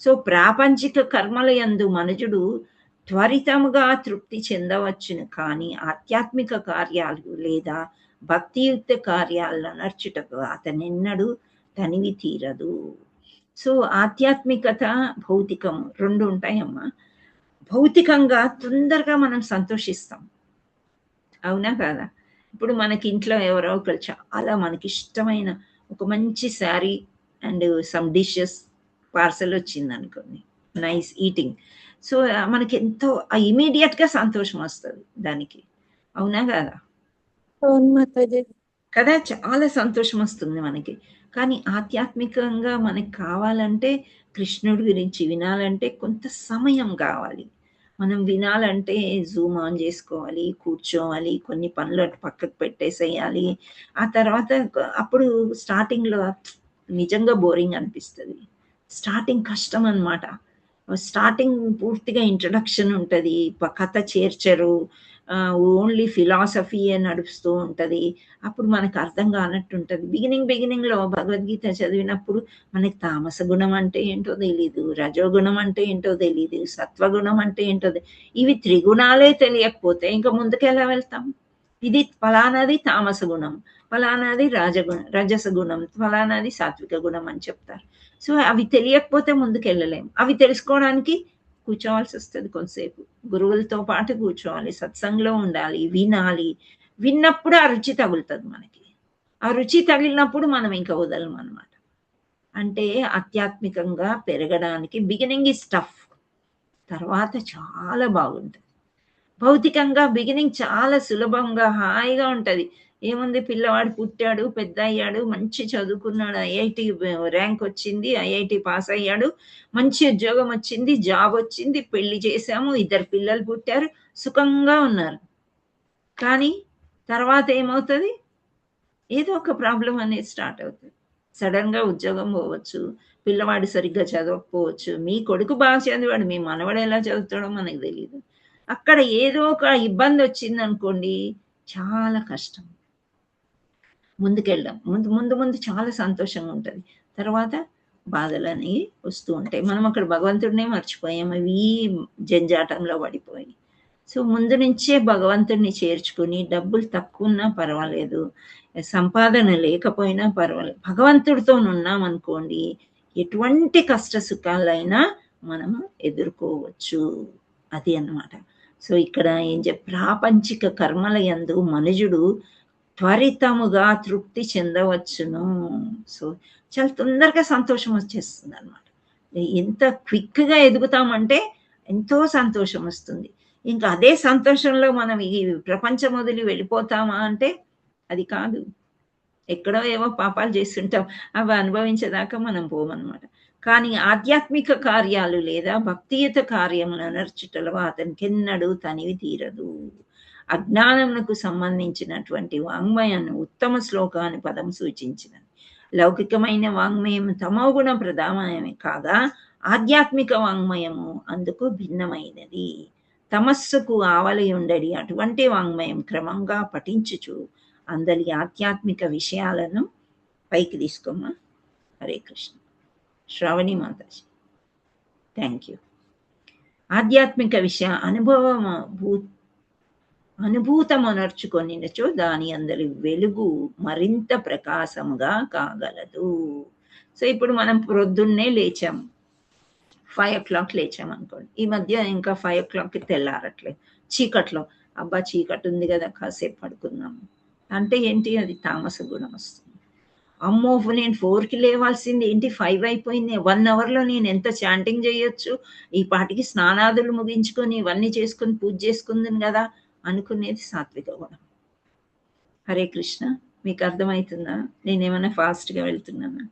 సో ప్రాపంచిక కర్మల యందు మనుజుడు త్వరితముగా తృప్తి చెందవచ్చును, కానీ ఆధ్యాత్మిక కార్యాలు లేదా భక్తియుక్త కార్యాలను నర్చుటకు అతనెన్నడూ తనివి తీరదు. సో ఆధ్యాత్మికత, భౌతికం రెండు ఉంటాయమ్మా. భౌతికంగా తొందరగా మనం సంతోషిస్తాం, అవునా కాదా? ఇప్పుడు మనకి ఇంట్లో ఎవరో ఒకరు చాలా మనకి ఇష్టమైన ఒక మంచి sari and some dishes parcel వచ్చింది అనుకోండి, నైస్ ఈటింగ్. సో మనకి ఎంతో ఇమీడియట్గా సంతోషం వస్తుంది దానికి, అవునా కాదా? కదా, చాలా సంతోషం వస్తుంది మనకి. కానీ ఆధ్యాత్మికంగా మనకి కావాలంటే, కృష్ణుడి గురించి వినాలంటే కొంత సమయం కావాలి. మనం వినాలంటే జూమ్ ఆన్ చేసుకోవాలి, కూర్చోవాలి, కొన్ని పనులు అటు పక్కకు పెట్టేసేయాలి. ఆ తర్వాత అప్పుడు స్టార్టింగ్లో నిజంగా బోరింగ్ అనిపిస్తుంది. స్టార్టింగ్ కష్టం అన్నమాట. స్టార్టింగ్ పూర్తిగా ఇంట్రడక్షన్ ఉంటుంది, కథ చేర్చరు, ఓన్లీ ఫిలాసఫీయే నడుస్తూ ఉంటుంది. అప్పుడు మనకు అర్థం కానట్టు ఉంటుంది. బిగినింగ్లో భగవద్గీత చదివినప్పుడు మనకి తామస గుణం అంటే ఏంటో తెలీదు, రజోగుణం అంటే ఏంటో తెలీదు, సత్వగుణం అంటే ఏంటో ఇవి త్రిగుణాలే తెలియకపోతే ఇంకా ముందుకెలా వెళ్తాం? ఇది ఫలానాది తామస గుణం, ఫలానాది రజస గుణం, ఫలానాది సాత్విక గుణం అని చెప్తారు. సో అవి తెలియకపోతే ముందుకెళ్ళలేం. అవి తెలుసుకోవడానికి కూర్చోవాల్సి వస్తుంది, కొంతసేపు గురువులతో పాటు కూర్చోవాలి, సత్సంగంలో ఉండాలి, వినాలి. విన్నప్పుడు ఆ రుచి తగులుతుంది మనకి. ఆ రుచి తగిలినప్పుడు మనం ఇంకా వదలం అన్నమాట. అంటే ఆధ్యాత్మికంగా పెరగడానికి బిగినింగ్ ఈజ్ టఫ్, తర్వాత చాలా బాగుంటుంది. భౌతికంగా బిగినింగ్ చాలా సులభంగా హాయిగా ఉంటుంది. ఏముంది, పిల్లవాడు పుట్టాడు, పెద్ద అయ్యాడు, మంచి చదువుకున్నాడు, ఐఐటి ర్యాంక్ వచ్చింది, ఐఐటి పాస్ అయ్యాడు, మంచి ఉద్యోగం వచ్చింది, జాబ్ వచ్చింది, పెళ్లి చేశాము, 2 పిల్లలు పుట్టారు, సుఖంగా ఉన్నారు. కానీ తర్వాత ఏమవుతుంది? ఏదో ఒక ప్రాబ్లం అనేది స్టార్ట్ అవుతుంది. సడన్గా ఉద్యోగం పోవచ్చు, పిల్లవాడు సరిగ్గా చదవకపోవచ్చు, మీ కొడుకు బాగా చదివాడు, మీ మనవడు ఎలా చదువుతాడో మనకు తెలియదు. అక్కడ ఏదో ఒక ఇబ్బంది వచ్చింది అనుకోండి, చాలా కష్టం ముందుకెళ్ళడం. ముందు చాలా సంతోషంగా ఉంటుంది, తర్వాత బాధలు అనేవి వస్తూ ఉంటాయి. మనం అక్కడ భగవంతుడినే మర్చిపోయాము ఈ జంజాటంలో పడిపోయి. సో ముందు నుంచే భగవంతుడిని చేర్చుకుని, డబ్బులు తక్కువ ఉన్నా పర్వాలేదు, సంపాదన లేకపోయినా పర్వాలేదు, భగవంతుడితో ఉన్నామనుకోండి ఎటువంటి కష్ట సుఖాలైనా మనము ఎదుర్కోవచ్చు. అది అన్నమాట. సో ఇక్కడ ప్రాపంచిక కర్మల యందు మనుజుడు త్వరితముగా తృప్తి చెందవచ్చును. సో చాలా తొందరగా సంతోషం వచ్చేస్తుంది అనమాట. ఎంత క్విక్గా ఎదుగుతామంటే ఎంతో సంతోషం వస్తుంది. ఇంకా అదే సంతోషంలో మనం ఈ ప్రపంచం వదిలి వెళ్ళిపోతామా అంటే అది కాదు. ఎక్కడో ఏవో పాపాలు చేస్తుంటాం, అవి అనుభవించేదాకా మనం పోమన్నమాట. కానీ ఆధ్యాత్మిక కార్యాలు లేదా భక్తియుత కార్యములను నర్చుటలో అతనికి ఎన్నడూ తనివి తీరదు. అజ్ఞానమునకు సంబంధించినటువంటి వాంగ్మయాన్ని ఉత్తమ శ్లోకాన్ని పదం సూచించినది. లౌకికమైన వాంగ్మయం తమోగుణ ప్రధానమే కాగా ఆధ్యాత్మిక వాంగ్మయము అందుకు భిన్నమైనది. తమస్సుకు ఆవలి ఉండడి అటువంటి వాంగ్మయం క్రమంగా పఠించుచు అందరి ఆధ్యాత్మిక విషయాలను పైకి తీసుకోమా. హరే కృష్ణ. శ్రావణి మాతాజీ, థ్యాంక్ యూ. ఆధ్యాత్మిక విషయ అనుభూతమనర్చుకొనినచో దాని అందరి వెలుగు మరింత ప్రకాశముగా కాగలదు. సో ఇప్పుడు మనం ప్రొద్దున్నే లేచాము, 5 o'clock లేచాం అనుకోండి. ఈ మధ్య ఇంకా 5 o'clockకి తెల్లారట్లేదు, చీకట్లో. అబ్బా చీకటి ఉంది కదా కాసేపు పడుకుందాము అంటే ఏంటి? అది తామస గుణం వస్తుంది. అమ్మో నేను 4కి లేవాల్సింది ఏంటి 5 అయిపోయింది, 1 అవర్లో నేను ఎంత చాంటింగ్ చేయొచ్చు, ఈ పాటికి స్నానాదులు ముగించుకొని ఇవన్నీ చేసుకొని పూజ చేసుకుంది కదా అనుకునేది సాత్విక గుణం. హరే కృష్ణ. మీకు అర్థమవుతుందా? నేనేమైనా ఫాస్ట్గా వెళ్తున్నానా?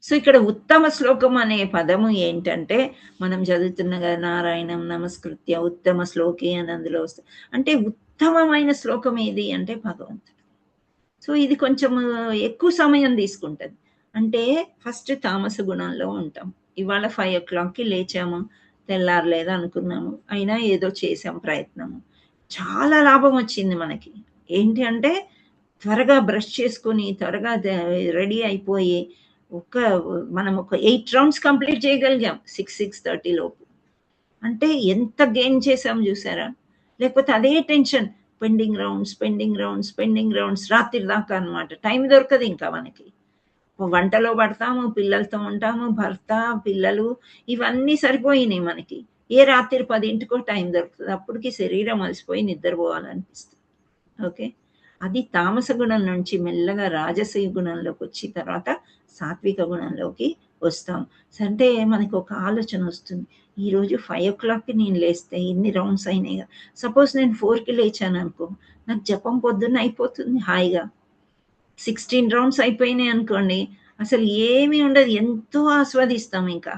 సో ఇక్కడ ఉత్తమ శ్లోకం అనే పదము ఏంటంటే, మనం చదువుతున్న కదా నారాయణం నమస్కృత్య ఉత్తమ శ్లోకి అని అందులో వస్తుంది. అంటే ఉత్తమమైన శ్లోకం ఏది అంటే భగవంతుడు. సో ఇది కొంచెం ఎక్కువ సమయం తీసుకుంటుంది. అంటే ఫస్ట్ తామస గుణంలో ఉంటాం. ఇవాళ 5 o'clockకి లేచాము, తెల్లారలేదు అనుకున్నాము, అయినా ఏదో చేసాం ప్రయత్నము, చాలా లాభం వచ్చింది మనకి. ఏంటి అంటే త్వరగా బ్రష్ చేసుకొని త్వరగా రెడీ అయిపోయి మనం ఒక 8 రౌండ్స్ కంప్లీట్ చేయగలిగాం 6:30 లోపు. అంటే ఎంత గెయిన్ చేసాం చూసారా? లేకపోతే అదే టెన్షన్, పెండింగ్ రౌండ్స్ రాత్రి దాకా అనమాట. టైం దొరకదు ఇంకా మనకి. వంటలో పడతాము, పిల్లలతో ఉంటాము, భర్త, పిల్లలు ఇవన్నీ సరిపోయినాయి మనకి. ఏ రాత్రి 10ంటికో టైం దొరుకుతుంది. అప్పటికి శరీరం అలసిపోయి నిద్రపోవాలనిపిస్తుంది. ఓకే, అది తామస గుణం నుంచి మెల్లగా రాజసీ గుణంలోకి వచ్చి తర్వాత సాత్విక గుణంలోకి వస్తాం. అంటే మనకు ఒక ఆలోచన వస్తుంది, ఈరోజు 5 o'clockకి నేను లేస్తే ఇన్ని రౌండ్స్ అయినాయి కదా. సపోజ్ నేను 4కి లేచాను అనుకో, నాకు జపం పొద్దున్న అయిపోతుంది హాయిగా. 16 రౌండ్స్ అయిపోయినాయి అనుకోండి, అసలు ఏమీ ఉండదు, ఎంతో ఆస్వాదిస్తాం. ఇంకా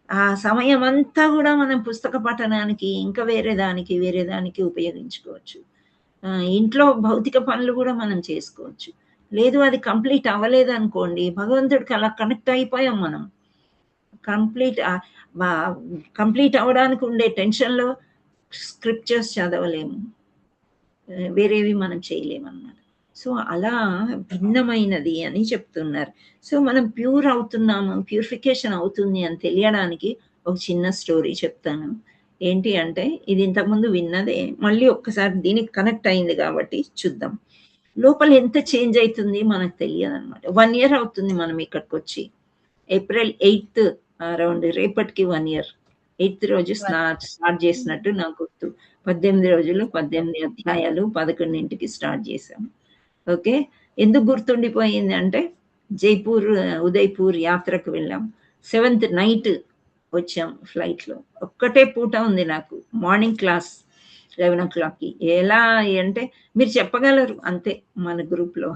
ఆ సమయం అంతా కూడా మనం పుస్తక పఠనానికి ఇంకా వేరే దానికి ఉపయోగించుకోవచ్చు. ఇంట్లో భౌతిక పనులు కూడా మనం చేసుకోవచ్చు. లేదు అది కంప్లీట్ అవ్వలేదు అనుకోండి, భగవంతుడికి అలా కనెక్ట్ అయిపోయాం మనం. కంప్లీట్ అవ్వడానికి ఉండే టెన్షన్లో స్క్రిప్చర్స్ చదవలేము, వేరేవి మనం చేయలేము అన్నమాట. సో అలా భిన్నమైనది అని చెప్తున్నారు. సో మనం ప్యూర్ అవుతున్నాము, ప్యూరిఫికేషన్ అవుతుంది అని తెలియడానికి ఒక చిన్న స్టోరీ చెప్తాను. ఏంటి అంటే, ఇది ఇంతకుముందు విన్నదే, మళ్ళీ ఒక్కసారి దీనికి కనెక్ట్ అయింది కాబట్టి చూద్దాం. లోపల ఎంత చేంజ్ అవుతుంది మనకు తెలియదు అనమాట. 1 year అవుతుంది మనం ఇక్కడికి వచ్చి. April 8th అరౌండ్, రేపటికి 1 year. 8th రోజు స్టార్ట్ చేసినట్టు నాకు గుర్తు. 18 రోజులు 18 అధ్యాయాలు 11ంటికి స్టార్ట్ చేశాము. ఓకే, ఎందుకు గుర్తుండిపోయింది అంటే, జైపూర్ ఉదయ్పూర్ యాత్రకు వెళ్ళాం. 7th నైట్ వచ్చాం ఫ్లైట్లో. ఒక్కటే పూట ఉంది నాకు, మార్నింగ్ క్లాస్ 11 o'clockకి. ఎలా అంటే మీరు చెప్పగలరు అంతే మన గ్రూప్లో.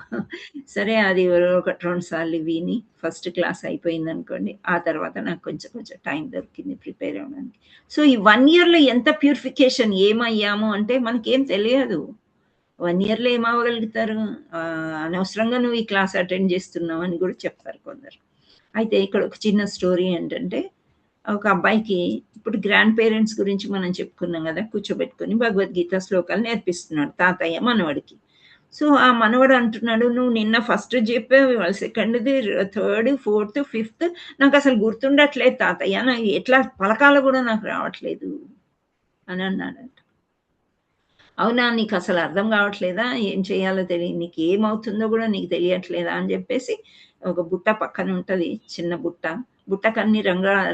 సరే, అది 1-2 సార్లు విని ఫస్ట్ క్లాస్ అయిపోయింది అనుకోండి. ఆ తర్వాత నాకు కొంచెం టైం దొరికింది ప్రిపేర్ అవ్వడానికి. సో ఈ 1 yearలో ఎంత ప్యూరిఫికేషన్ ఏమయ్యాము అంటే మనకేం తెలియదు. 1 yearలో ఏమవ్వగలుగుతారు? అనవసరంగా నువ్వు ఈ క్లాస్ అటెండ్ చేస్తున్నావు అని కూడా చెప్తారు కొందరు. అయితే ఇక్కడ ఒక చిన్న స్టోరీ ఏంటంటే, ఒక అబ్బాయికి, ఇప్పుడు గ్రాండ్ పేరెంట్స్ గురించి మనం చెప్పుకున్నాం కదా, కూర్చోబెట్టుకొని భగవద్గీత శ్లోకాలు నేర్పిస్తున్నాడు తాతయ్య మనవడికి. సో ఆ మనవడు అంటున్నాడు, నువ్వు నిన్న ఫస్ట్ చెప్పావు, సెకండ్ది, థర్డ్, ఫోర్త్, ఫిఫ్త్ నాకు అసలు గుర్తుండట్లేదు తాతయ్య, నాకు ఎట్లా పలకాలు కూడా నాకు రావట్లేదు అని అన్నాడంట. అవునా, నీకు అసలు అర్థం కావట్లేదా? ఏం చేయాలో తెలియదు, నీకు ఏమవుతుందో కూడా నీకు తెలియట్లేదా అని చెప్పేసి, ఒక బుట్ట పక్కన ఉంటుంది, చిన్న బుట్టకు అన్ని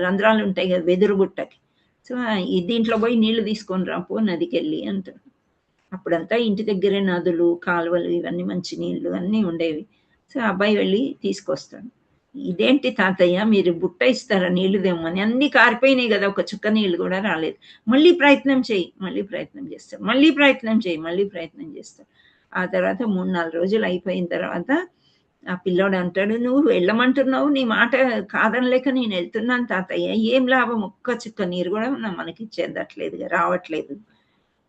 రంధ్రాలు ఉంటాయి కదా, వెదురు బుట్టకి. సో దీంట్లో పోయి నీళ్లు తీసుకొని రాపో నదికి వెళ్ళి అంటాడు. అప్పుడంతా ఇంటి దగ్గరే నదులు, కాలువలు, ఇవన్నీ మంచి నీళ్లు అన్నీ ఉండేవి. సో అబ్బాయి వెళ్ళి తీసుకొస్తాడు. ఇదేంటి తాతయ్య, మీరు బుట్ట ఇస్తారా నీళ్లు దేమని? అన్ని కారిపోయినాయి కదా, ఒక చుక్క నీళ్లు కూడా రాలేదు. మళ్ళీ ప్రయత్నం చేయి, మళ్ళీ ప్రయత్నం చేస్తాడు. మళ్ళీ ప్రయత్నం చేయి, మళ్ళీ ప్రయత్నం చేస్తాడు. ఆ తర్వాత 3-4 రోజులు అయిపోయిన తర్వాత ఆ పిల్లోడు అంటాడు, నువ్వు వెళ్ళమంటున్నావు, నీ మాట కాదనలేక నేను వెళ్తున్నాను తాతయ్య, ఏం లాభం, ఒక్క చుక్క నీరు కూడా మనకి చెందట్లేదు, రావట్లేదు.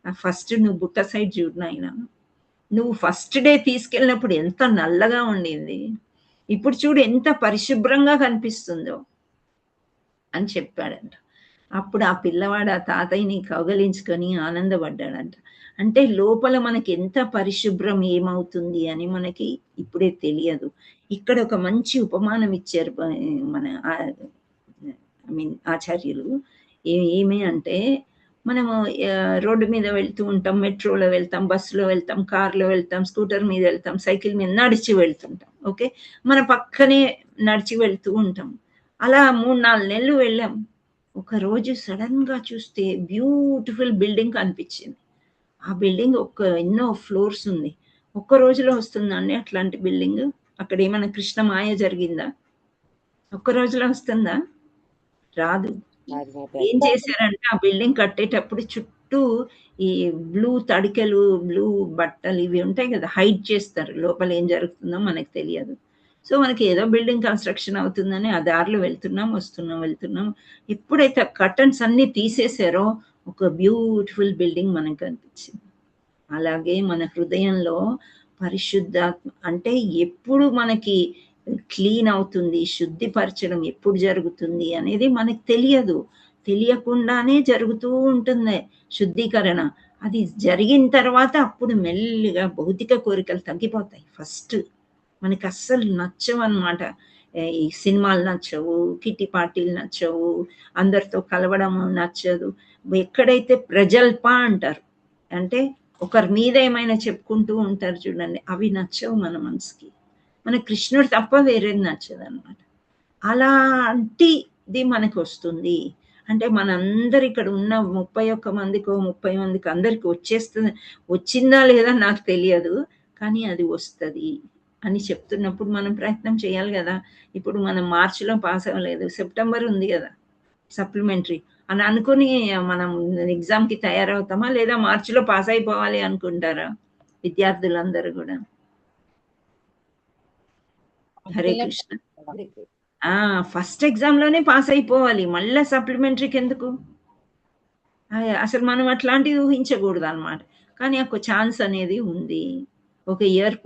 ఫస్ట్ నువ్వు బుట్ట సైడ్ చూడు నాయనా, నువ్వు ఫస్ట్ డే తీసుకెళ్ళినప్పుడు ఎంత నల్లగా ఉండింది, ఇప్పుడు చూడు ఎంత పరిశుభ్రంగా కనిపిస్తుందో అని చెప్పాడంట. అప్పుడు ఆ పిల్లవాడు ఆ తాతయ్యని కౌగలించుకొని ఆనందపడ్డాడంట. అంటే లోపల మనకి ఎంత పరిశుభ్రం ఏమవుతుంది అని మనకి ఇప్పుడే తెలియదు. ఇక్కడ ఒక మంచి ఉపమానం ఇచ్చారు మన ఆచార్యులు. ఏమి అంటే, మనము రోడ్డు మీద వెళ్తూ ఉంటాం, మెట్రోలో వెళ్తాం, బస్సులో వెళ్తాం, కార్లో వెళ్తాం, స్కూటర్ మీద వెళ్తాం, సైకిల్ మీద నడిచి వెళ్తుంటాం. ఓకే, మన పక్కనే నడిచి వెళ్తూ ఉంటాం. అలా 3-4 నెలలు వెళ్ళాం. ఒక రోజు సడన్ గా చూస్తే బ్యూటిఫుల్ బిల్డింగ్ కనిపించింది. ఆ బిల్డింగ్ ఎన్నో ఫ్లోర్స్ ఉంది. ఒక్క రోజులో వస్తుందండి అట్లాంటి బిల్డింగ్? అక్కడ ఏమైనా కృష్ణ మాయ జరిగిందా? ఒక్క రోజులో వస్తుందా? రాదు. ఏం చేశారంటే, ఆ బిల్డింగ్ కట్టేటప్పుడు చుట్టూ ఈ బ్లూ తడికెలు, బ్లూ బట్టలు ఇవి ఉంటాయి కదా, హైడ్ చేస్తారు, లోపల ఏం జరుగుతుందో మనకు తెలియదు. సో మనకి ఏదో బిల్డింగ్ కన్స్ట్రక్షన్ అవుతుందని ఆ దారిలో వెళ్తున్నాం. ఎప్పుడైతే కర్టన్స్ అన్ని తీసేసారో ఒక బ్యూటిఫుల్ బిల్డింగ్ మనకు కనిపించింది. అలాగే మన హృదయంలో పరిశుద్ధాత్మ అంటే ఎప్పుడు మనకి క్లీన్ అవుతుంది, శుద్ధిపరచడం ఎప్పుడు జరుగుతుంది అనేది మనకు తెలియకుండానే జరుగుతూ ఉంటుంది శుద్ధీకరణ. అది జరిగిన తర్వాత అప్పుడు మెల్లిగా భౌతిక కోరికలు తగ్గిపోతాయి. ఫస్ట్ మనకి అస్సలు నచ్చవన్నమాట. ఈ సినిమాలు నచ్చవు, కిట్టి పార్టీలు నచ్చవు, అందరితో కలవడం నచ్చదు. ఎక్కడైతే ప్రజల్ప అంటారు, అంటే ఒకరి మీద ఏమైనా చెప్పుకుంటూ ఉంటారు చూడండి, అవి నచ్చవు మన మనసుకి. మన కృష్ణుడు తప్ప వేరేది నచ్చదు అనమాట. అలాంటిది మనకు వస్తుంది అంటే మనందరు ఇక్కడ ఉన్న 31 మందికో 30 మందికి అందరికి వచ్చేస్తుంది, వచ్చిందా లేదా నాకు తెలియదు, కానీ అది వస్తుంది అని చెప్తున్నప్పుడు మనం ప్రయత్నం చేయాలి కదా. ఇప్పుడు మనం మార్చిలో పాస్ అవ్వలేదు, సెప్టెంబర్ ఉంది కదా సప్లిమెంటరీ అని అనుకుని మనం ఎగ్జామ్కి తయారవుతామా, లేదా మార్చిలో పాస్ అయిపోవాలి అనుకుంటారా విద్యార్థులందరూ కూడా? హరే కృష్ణ. ఫస్ట్ ఎగ్జామ్లోనే పాస్ అయిపోవాలి, మళ్ళీ సప్లిమెంటరీకి ఎందుకు? అసలు మనం అట్లాంటివి ఊహించకూడదు అనమాట. కానీ ఒక ఛాన్స్ అనేది ఉంది. ఒక ఇయర్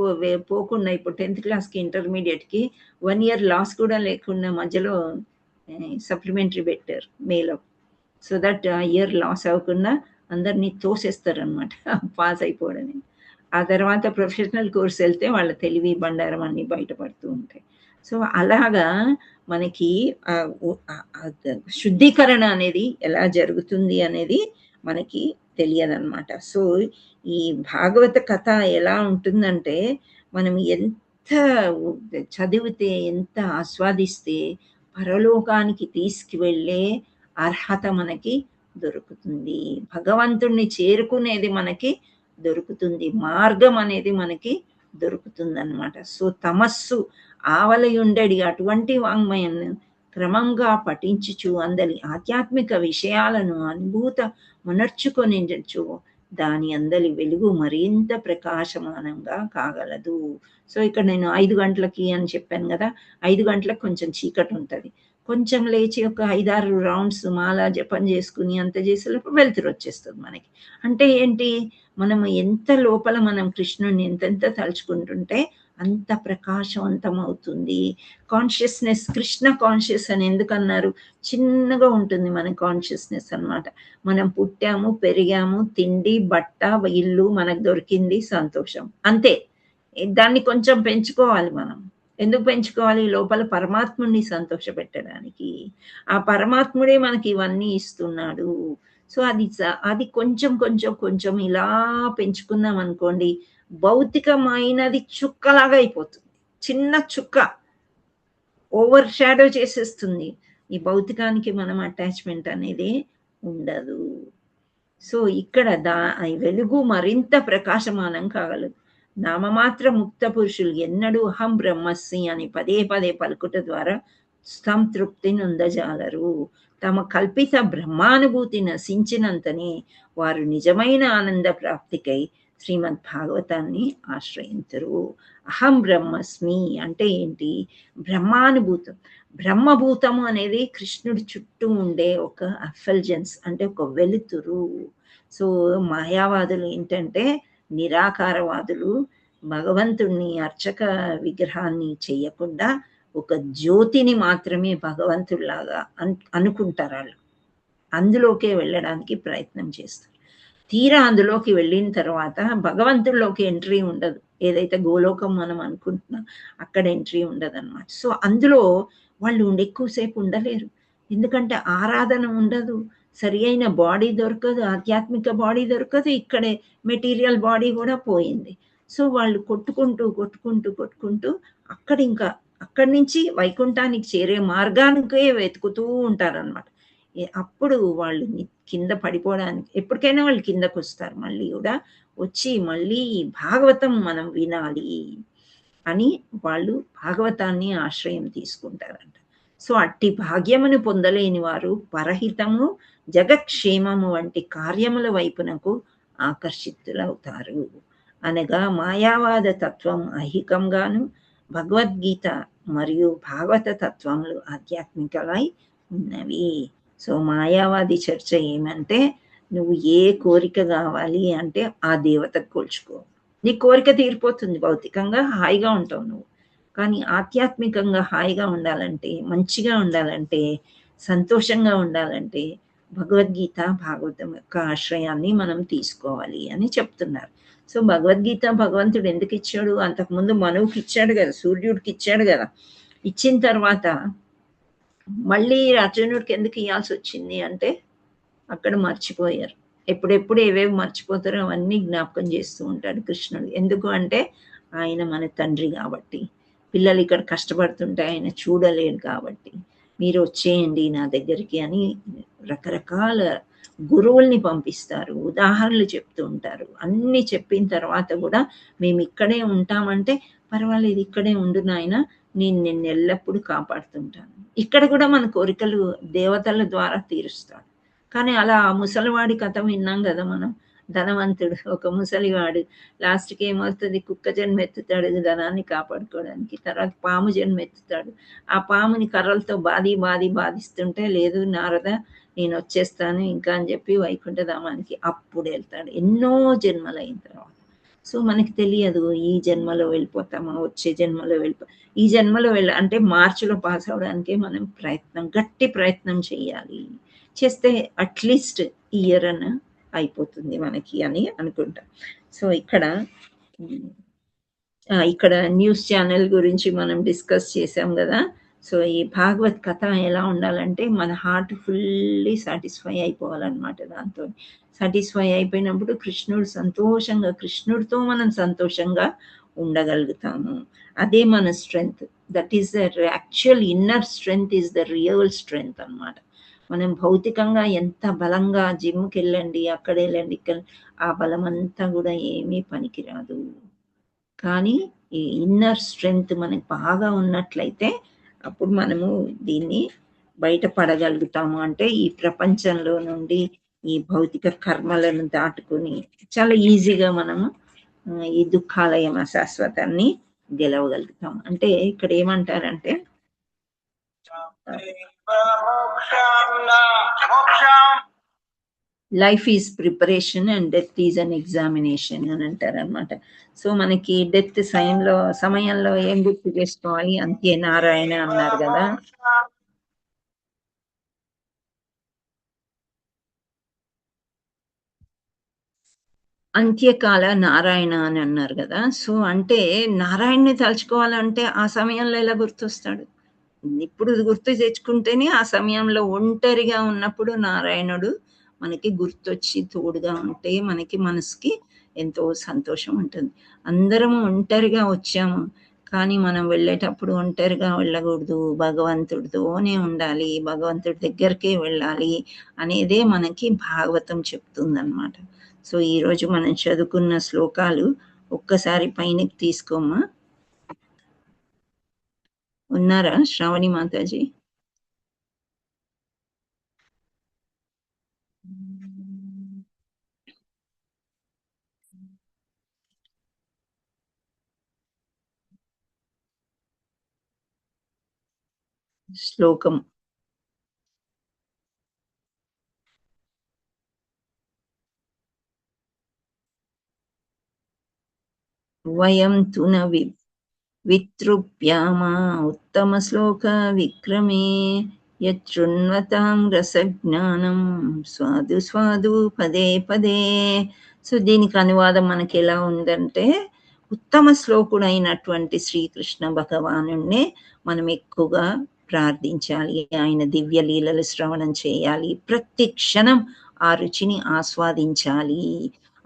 పోకుండా ఇప్పుడు 10th క్లాస్కి ఇంటర్మీడియట్కి 1 year లాస్ కూడా లేకుండా మధ్యలో సప్లిమెంటరీ పెట్టారు మేలో. సో దట్ ఇయర్ లాస్ అవ్వకుండా అందరినీ తోసేస్తారనమాట పాస్ అయిపోవడని. ఆ తర్వాత ప్రొఫెషనల్ కోర్స్ వెళ్తే వాళ్ళ తెలివి బండారం అన్నీ బయటపడుతూ ఉంటాయి. సో అలాగా మనకి శుద్ధీకరణ అనేది ఎలా జరుగుతుంది అనేది మనకి తెలియదన్నమాట. సో ఈ భాగవత కథ ఎలా ఉంటుందంటే మనం ఎంత చదివితే, ఎంత ఆస్వాదిస్తే పరలోకానికి తీసుకువెళ్ళే అర్హత మనకి దొరుకుతుంది, భగవంతుణ్ణి చేరుకునేది మనకి దొరుకుతుంది, మార్గం అనేది మనకి దొరుకుతుంది అన్నమాట. సో తమస్సు ఆవలయుండడి అటువంటి వాంగ్మయాన్ని క్రమంగా పఠించుచు అందరి ఆధ్యాత్మిక విషయాలను అనుభూత మనర్చుకొనించు దాని అందరి వెలుగు మరింత ప్రకాశమానంగా కాగలదు. సో ఇక్కడ నేను 5 గంటలకి అని చెప్పాను కదా, 5 గంటలకు కొంచెం చీకటి ఉంటుంది, కొంచెం లేచి ఒక 5-6 రౌండ్స్ మాల జపం చేసుకుని అంత చేసేటప్పుడు వెలుతురు వచ్చేస్తుంది మనకి. అంటే ఏంటి, మనము ఎంత లోపల మనం కృష్ణుడిని ఎంతెంత తలుచుకుంటుంటే అంత ప్రకాశవంతం అవుతుంది కాన్షియస్నెస్. కృష్ణ కాన్షియస్ అని ఎందుకన్నారు, చిన్నగా ఉంటుంది మన కాన్షియస్నెస్ అన్నమాట. మనం పుట్టాము, పెరిగాము, తిండి, బట్ట, ఇల్లు మనకు దొరికింది, సంతోషం, అంతే. దాన్ని కొంచెం పెంచుకోవాలి మనం. ఎందుకు పెంచుకోవాలి, లోపల పరమాత్ముడిని సంతోష పెట్టడానికి. ఆ పరమాత్ముడే మనకి ఇవన్నీ ఇస్తున్నాడు. సో అది కొంచెం కొంచెం కొంచెం ఇలా పెంచుకున్నాం అనుకోండి, భౌతికమైనది చుక్కలాగా అయిపోతుంది, చిన్న చుక్క ఓవర్ షాడో చేసేస్తుంది. ఈ భౌతికానికి మనం అటాచ్మెంట్ అనేది ఉండదు. సో ఇక్కడ వెలుగు మరింత ప్రకాశమానం కాగలదు. నామమాత్ర ముక్త పురుషులు ఎన్నడూ అహం బ్రహ్మస్మి అని పదే పదే పలుకుట ద్వారా సంతృప్తి నొందజాలరు. తమ కల్పిత బ్రహ్మానుభూతి నశించినంతనే వారు నిజమైన ఆనంద ప్రాప్తికై శ్రీమద్ భాగవతాన్ని ఆశ్రయించరు. అహం బ్రహ్మస్మి అంటే ఏంటి, బ్రహ్మానుభూతం. బ్రహ్మభూతము అనేది కృష్ణుడి చుట్టూ ఉండే ఒక అఫల్జెన్స్, అంటే ఒక వెలుతురు. సో మాయావాదులు ఏంటంటే, నిరాకారవాదులు భగవంతుణ్ణి అర్చక విగ్రహాన్ని చేయకుండా ఒక జ్యోతిని మాత్రమే భగవంతుడిలాగా అనుకుంటారు. వాళ్ళు అందులోకే వెళ్ళడానికి ప్రయత్నం చేస్తారు. తీరా అందులోకి వెళ్ళిన తర్వాత భగవంతుడిలోకి ఎంట్రీ ఉండదు. ఏదైతే గోలోకం మనం అనుకుంటున్నాం అక్కడ ఎంట్రీ ఉండదు అన్నమాట. సో అందులో వాళ్ళు ఎక్కువసేపు ఉండలేరు, ఎందుకంటే ఆరాధన ఉండదు, సరి అయిన బాడీ దొరకదు, ఆధ్యాత్మిక బాడీ దొరకదు, ఇక్కడే మెటీరియల్ బాడీ కూడా పోయింది. సో వాళ్ళు కొట్టుకుంటూ కొట్టుకుంటూ కొట్టుకుంటూ అక్కడి నుంచి వైకుంఠానికి చేరే మార్గానికే వెతుకుతూ ఉంటారనమాట. అప్పుడు వాళ్ళు కింద పడిపోవడానికి ఎప్పటికైనా వాళ్ళు కిందకు వస్తారు, మళ్ళీ కూడా వచ్చి మళ్ళీ భాగవతం మనం వినాలి అని వాళ్ళు భాగవతాన్ని ఆశ్రయం తీసుకుంటారంట. సో అట్టి భాగ్యమును పొందలేని వారు పరహితము, జగక్షేమము వంటి కార్యముల వైపునకు ఆకర్షితులవుతారు. అనగా మాయావాద తత్వం ఐహికంగాను, భగవద్గీత మరియు భాగవత తత్వములు ఆధ్యాత్మికమై ఉన్నవి. సో మాయావాది చర్చ ఏమంటే, నువ్వు ఏ కోరిక కావాలి అంటే ఆ దేవతకు కొలుచుకో, నీ కోరిక తీరిపోతుంది, భౌతికంగా హాయిగా ఉంటావు నువ్వు. కానీ ఆధ్యాత్మికంగా హాయిగా ఉండాలంటే, మంచిగా ఉండాలంటే, సంతోషంగా ఉండాలంటే భగవద్గీత భాగవతం యొక్క ఆశ్రయాన్ని మనం తీసుకోవాలి అని చెప్తున్నారు. సో భగవద్గీత భగవంతుడు ఎందుకు ఇచ్చాడు, అంతకుముందు మనువుకి ఇచ్చాడు కదా, సూర్యుడికి ఇచ్చాడు కదా. ఇచ్చిన తర్వాత మళ్ళీ అర్జునుడికి ఎందుకు ఇవ్వాల్సి వచ్చింది అంటే అక్కడ మర్చిపోయారు. ఎప్పుడెప్పుడు ఏవేవి మర్చిపోతారో అవన్నీ జ్ఞాపకం చేస్తూ ఉంటాడు కృష్ణుడు. ఎందుకు అంటే ఆయన మన తండ్రి కాబట్టి, పిల్లలు ఇక్కడ కష్టపడుతుంటే ఆయన చూడలేడు కాబట్టి, మీరు వచ్చేయండి నా దగ్గరికి అని రకరకాల గురువుల్ని పంపిస్తారు, ఉదాహరణలు చెప్తూ ఉంటారు. అన్నీ చెప్పిన తర్వాత కూడా మేము ఇక్కడే ఉంటామంటే పర్వాలేదు, ఇక్కడే ఉండు నాయన, నేను నిన్ను ఎల్లప్పుడూ కాపాడుతుంటాను. ఇక్కడ కూడా మన కోరికలు దేవతల ద్వారా తీరుస్తాడు. కానీ అలా ఆ ముసలివాడి కథ విన్నాం కదా మనం. ధనవంతుడు ఒక ముసలివాడు, లాస్ట్కి ఏమవుతుంది, కుక్క జన్మ ఎత్తుతాడు ధనాన్ని కాపాడుకోవడానికి. తర్వాత పాము జన్మ ఎత్తుతాడు. ఆ పాముని కర్రలతో బాధిస్తుంటే, లేదు నారద నేను వచ్చేస్తాను ఇంకా అని చెప్పి వైకుంఠధామానికి అప్పుడు వెళ్తాడు, ఎన్నో జన్మలు అయిన తర్వాత. సో మనకి తెలియదు ఈ జన్మలో వెళ్ళిపోతామా, వచ్చే జన్మలో ఈ జన్మలో అంటే మార్చిలో పాస్ అవడానికే మనం గట్టి ప్రయత్నం చేయాలి. చేస్తే అట్లీస్ట్ ఇయర్ అన్న అయిపోతుంది మనకి అని అనుకుంటాం. సో ఇక్కడ న్యూస్ ఛానల్ గురించి మనం డిస్కస్ చేసాం కదా. సో ఈ భాగవత్ కథ ఎలా ఉండాలంటే మన హార్ట్ ఫుల్లీ సాటిస్ఫై అయిపోవాలన్నమాట. దాంతో సాటిస్ఫై అయిపోయినప్పుడు కృష్ణుడితో మనం సంతోషంగా ఉండగలుగుతాము. అదే మన strength. That is the actual inner strength, is the real strength అన్నమాట. మనం భౌతికంగా ఎంత బలంగా జిమ్కి వెళ్ళండి, అక్కడ వెళ్ళండి, ఇక్కడ ఆ బలం అంతా కూడా ఏమీ పనికిరాదు. కానీ ఈ ఇన్నర్ స్ట్రెంగ్త్ మనకి బాగా ఉన్నట్లయితే అప్పుడు మనము దీన్ని బయటపడగలుగుతాము. అంటే ఈ ప్రపంచంలో నుండి ఈ భౌతిక కర్మలను దాటుకుని చాలా ఈజీగా మనము ఈ దుఃఖాలయం అశాశ్వతాన్ని గెలవగలుగుతాం. అంటే ఇక్కడ ఏమంటారంటే life is preparation and death is an examination అని అంటారు అనమాట. సో మనకి డెత్ సమయంలో ఏం గుర్తు చేసుకోవాలి, అంతే నారాయణ అన్నారు కదా. అంత్యకాల నారాయణ అని అన్నారు కదా. సో అంటే నారాయణని తలుచుకోవాలంటే ఆ సమయంలో ఎలా గుర్తొస్తాడు? ఇప్పుడు గుర్తు తెచ్చుకుంటేనే ఆ సమయంలో ఒంటరిగా ఉన్నప్పుడు నారాయణుడు మనకి గుర్తొచ్చి తోడుగా ఉంటే మనకి మనసుకి ఎంతో సంతోషం ఉంటుంది. అందరము ఒంటరిగా వచ్చాము, కానీ మనం వెళ్ళేటప్పుడు ఒంటరిగా వెళ్ళకూడదు, భగవంతుడితోనే ఉండాలి, భగవంతుడి దగ్గరికే వెళ్ళాలి అనేదే మనకి భాగవతం చెప్తుందన్నమాట. సో ఈరోజు మనం చదువుకున్న శ్లోకాలు ఒక్కసారి పైనకి తీసుకోమా. ఉన్నారా శ్రావణి మాతాజీ? శ్లోకం వయం తు న వితృప్యామా ఉత్తమ శ్లోక విక్రమే యృణ్వతాం రసజ్ఞానం స్వాదు స్వాదు పదే పదే. సో దీనికి అనువాదం మనకి ఎలా ఉందంటే, ఉత్తమ శ్లోకుడైనటువంటి శ్రీకృష్ణ భగవానుణ్ణే మనం ఎక్కువగా ప్రార్థించాలి, ఆయన దివ్య లీలలు శ్రవణం చేయాలి, ప్రతి క్షణం ఆ రుచిని ఆస్వాదించాలి,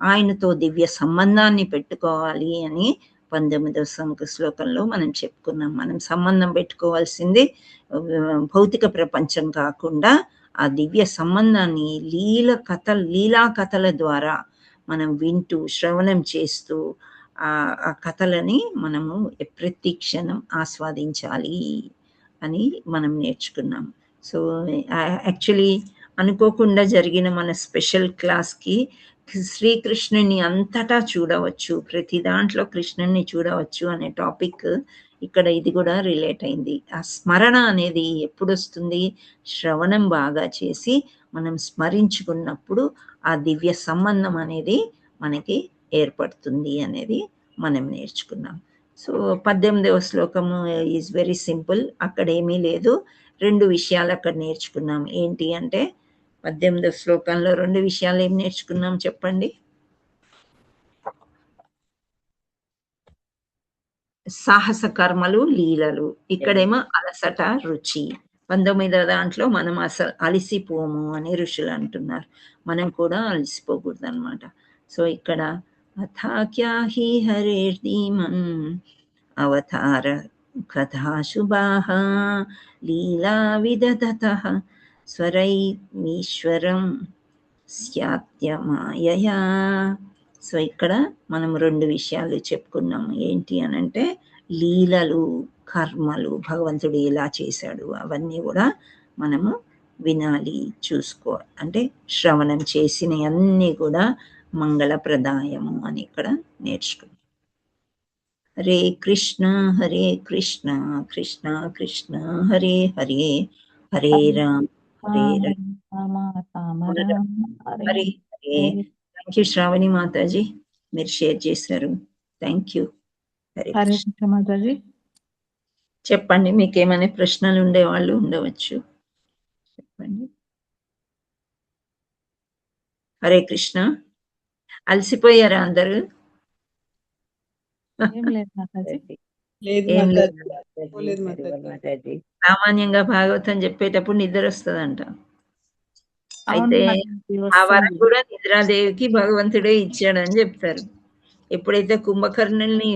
ఆయనతో దివ్య సంబంధాన్ని పెట్టుకోవాలి అని 19వ శ్లోకంలో మనం చెప్పుకున్నాం. మనం సంబంధం పెట్టుకోవాల్సింది భౌతిక ప్రపంచం కాకుండా ఆ దివ్య సంబంధాన్ని లీలా కథల ద్వారా మనం వింటూ శ్రవణం చేస్తూ ఆ కథలని మనము ప్రతి క్షణం ఆస్వాదించాలి అని మనం నేర్చుకున్నాం. సో యాక్చువల్లీ అనుకోకుండా జరిగిన మన స్పెషల్ క్లాస్కి శ్రీకృష్ణుని అంతటా చూడవచ్చు, ప్రతి దాంట్లో కృష్ణుని చూడవచ్చు అనే టాపిక్ ఇక్కడ ఇది కూడా రిలేట్ అయింది. ఆ స్మరణ అనేది ఎప్పుడు వస్తుంది? శ్రవణం బాగా చేసి మనం స్మరించుకున్నప్పుడు ఆ దివ్య సంబంధం అనేది మనకి ఏర్పడుతుంది అనేది మనం నేర్చుకున్నాం. సో 18వ శ్లోకము ఈజ్ వెరీ సింపుల్. అక్కడ ఏమీ లేదు, 2 విషయాలు అక్కడ నేర్చుకున్నాం. ఏంటి అంటే 18వ శ్లోకంలో 2 విషయాలు ఏం నేర్చుకున్నాం చెప్పండి. సాహస కర్మలు లీలలు, ఇక్కడేమో అలసట రుచి. 19వ దాంట్లో మనం అసలు అలిసిపోము అని ఋషులు అంటున్నారు. మనం కూడా అలసిపోకూడదు అనమాట. సో ఇక్కడ అథాక్యా హి హరేర్ధీమన్ అవతార కథా శుభాః లీలా విదధతః స్వరైమీశ్వరం స్యాత్యమాయయా. సో ఇక్కడ మనం 2 విషయాలు చెప్పుకున్నాము. ఏంటి అనంటే లీలలు, కర్మలు, భగవంతుడు ఎలా చేశాడు అవన్నీ కూడా మనము వినాలి, చూసుకోవాలి. అంటే శ్రవణం చేసిన అన్నీ కూడా మంగళప్రదాయము అని ఇక్కడ నేర్చుకున్నాం. హరే కృష్ణ కృష్ణ కృష్ణ హరే హరే, హరే రామ హరే రామ హరే హరే. థ్యాంక్ యూ శ్రావణి మాతాజీ, మీరు షేర్ చేశారు. Thank you. హరే కృష్ణ మాతాజీ. చెప్పండి, మీకు ఏమైనా ప్రశ్నలు ఉండేవాళ్ళు ఉండవచ్చు, చెప్పండి. హరే కృష్ణ. అలసిపోయారా అందరూ? ఏం లేదు మాతాజీ. ఏం లేదు మాతాజీ. సామాన్యంగా భాగవతం చెప్పేటప్పుడు నిద్ర వస్తుందంట. అయితే ఆ వరం కూడా నిద్రాదేవికి భగవంతుడే ఇచ్చాడని చెప్తారు. ఎప్పుడైతే కుంభకర్ణుల్ని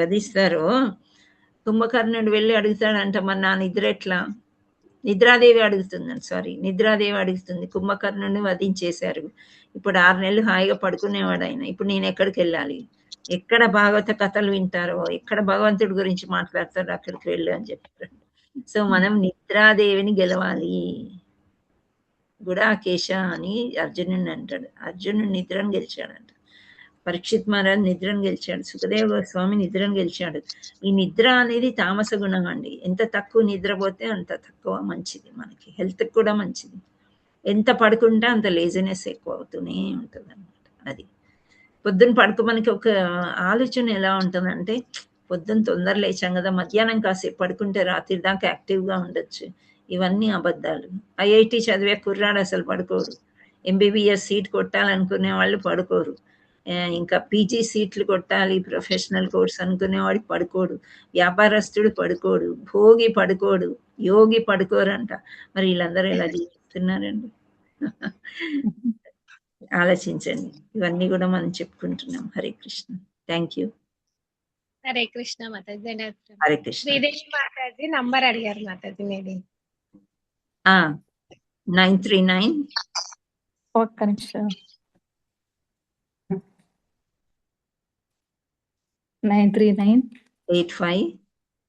వధిస్తారో కుంభకర్ణుడు వెళ్ళి అడుగుతాడంట, మరి నా నిద్ర ఎట్లా? నిద్రాదేవి అడుగుతుందండి, నిద్రాదేవి అడుగుతుంది. కుంభకర్ణుడిని వధించేశారు, ఇప్పుడు 6 నెలలు హాయిగా పడుకునేవాడు ఆయన, ఇప్పుడు నేను ఎక్కడికి వెళ్ళాలి? ఎక్కడ భాగవత కథలు వింటారో, ఎక్కడ భగవంతుడి గురించి మాట్లాడతారో అక్కడికి వెళ్ళు అని చెప్తారు. సో మనం నిద్రాదేవిని గెలవాలి. గుడాకేశ అని అర్జునుడిని అంటాడు. అర్జునుడు నిద్రను గెలిచాడంట. పరీక్షిత్ మహారాజ్ నిద్రను గెలిచాడు. సుఖదేవ గోస్వామి నిద్రను గెలిచాడు. ఈ నిద్ర అనేది తామస గుణం అండి. ఎంత తక్కువ నిద్రపోతే అంత తక్కువ మంచిది, మనకి హెల్త్ కూడా మంచిది. ఎంత పడుకుంటే అంత లేజినెస్ ఎక్కువ అవుతూనే ఉంటుంది అనమాట. అది పొద్దున్న మనకి ఒక ఆలోచన ఎలా ఉంటుందంటే, పొద్దున్న తొందర లేచాం కదా, మధ్యాహ్నం కాసేపు పడుకుంటే రాత్రి దాకా యాక్టివ్గా ఉండొచ్చు. ఇవన్నీ అబద్ధాలు. ఐఐటి చదివే కుర్రాడు అసలు పడుకోరు. ఎంబీబీఎస్ సీట్ కొట్టాలనుకునే వాళ్ళు పడుకోరు. ఇంకా పీజీ సీట్లు కొట్టాలి, ప్రొఫెషనల్ కోర్స్ అనుకునేవాడికి పడుకోడు. వ్యాపారస్తుడు పడుకోడు, భోగి పడుకోడు, యోగి పడుకోరంట. మరి వీళ్ళందరూ ఎలా జీవిస్తున్నారండి? ఆలోచించండి. ఇవన్నీ కూడా మనం చెప్పుకుంటున్నాం. Hare Krishna. Thank you. Hare Krishna Mataji. Hare Krishna. Sridevi Mataji number అడిగారు మాతాజీ మీది. 939. ఒక్క నిమిషం. 939 85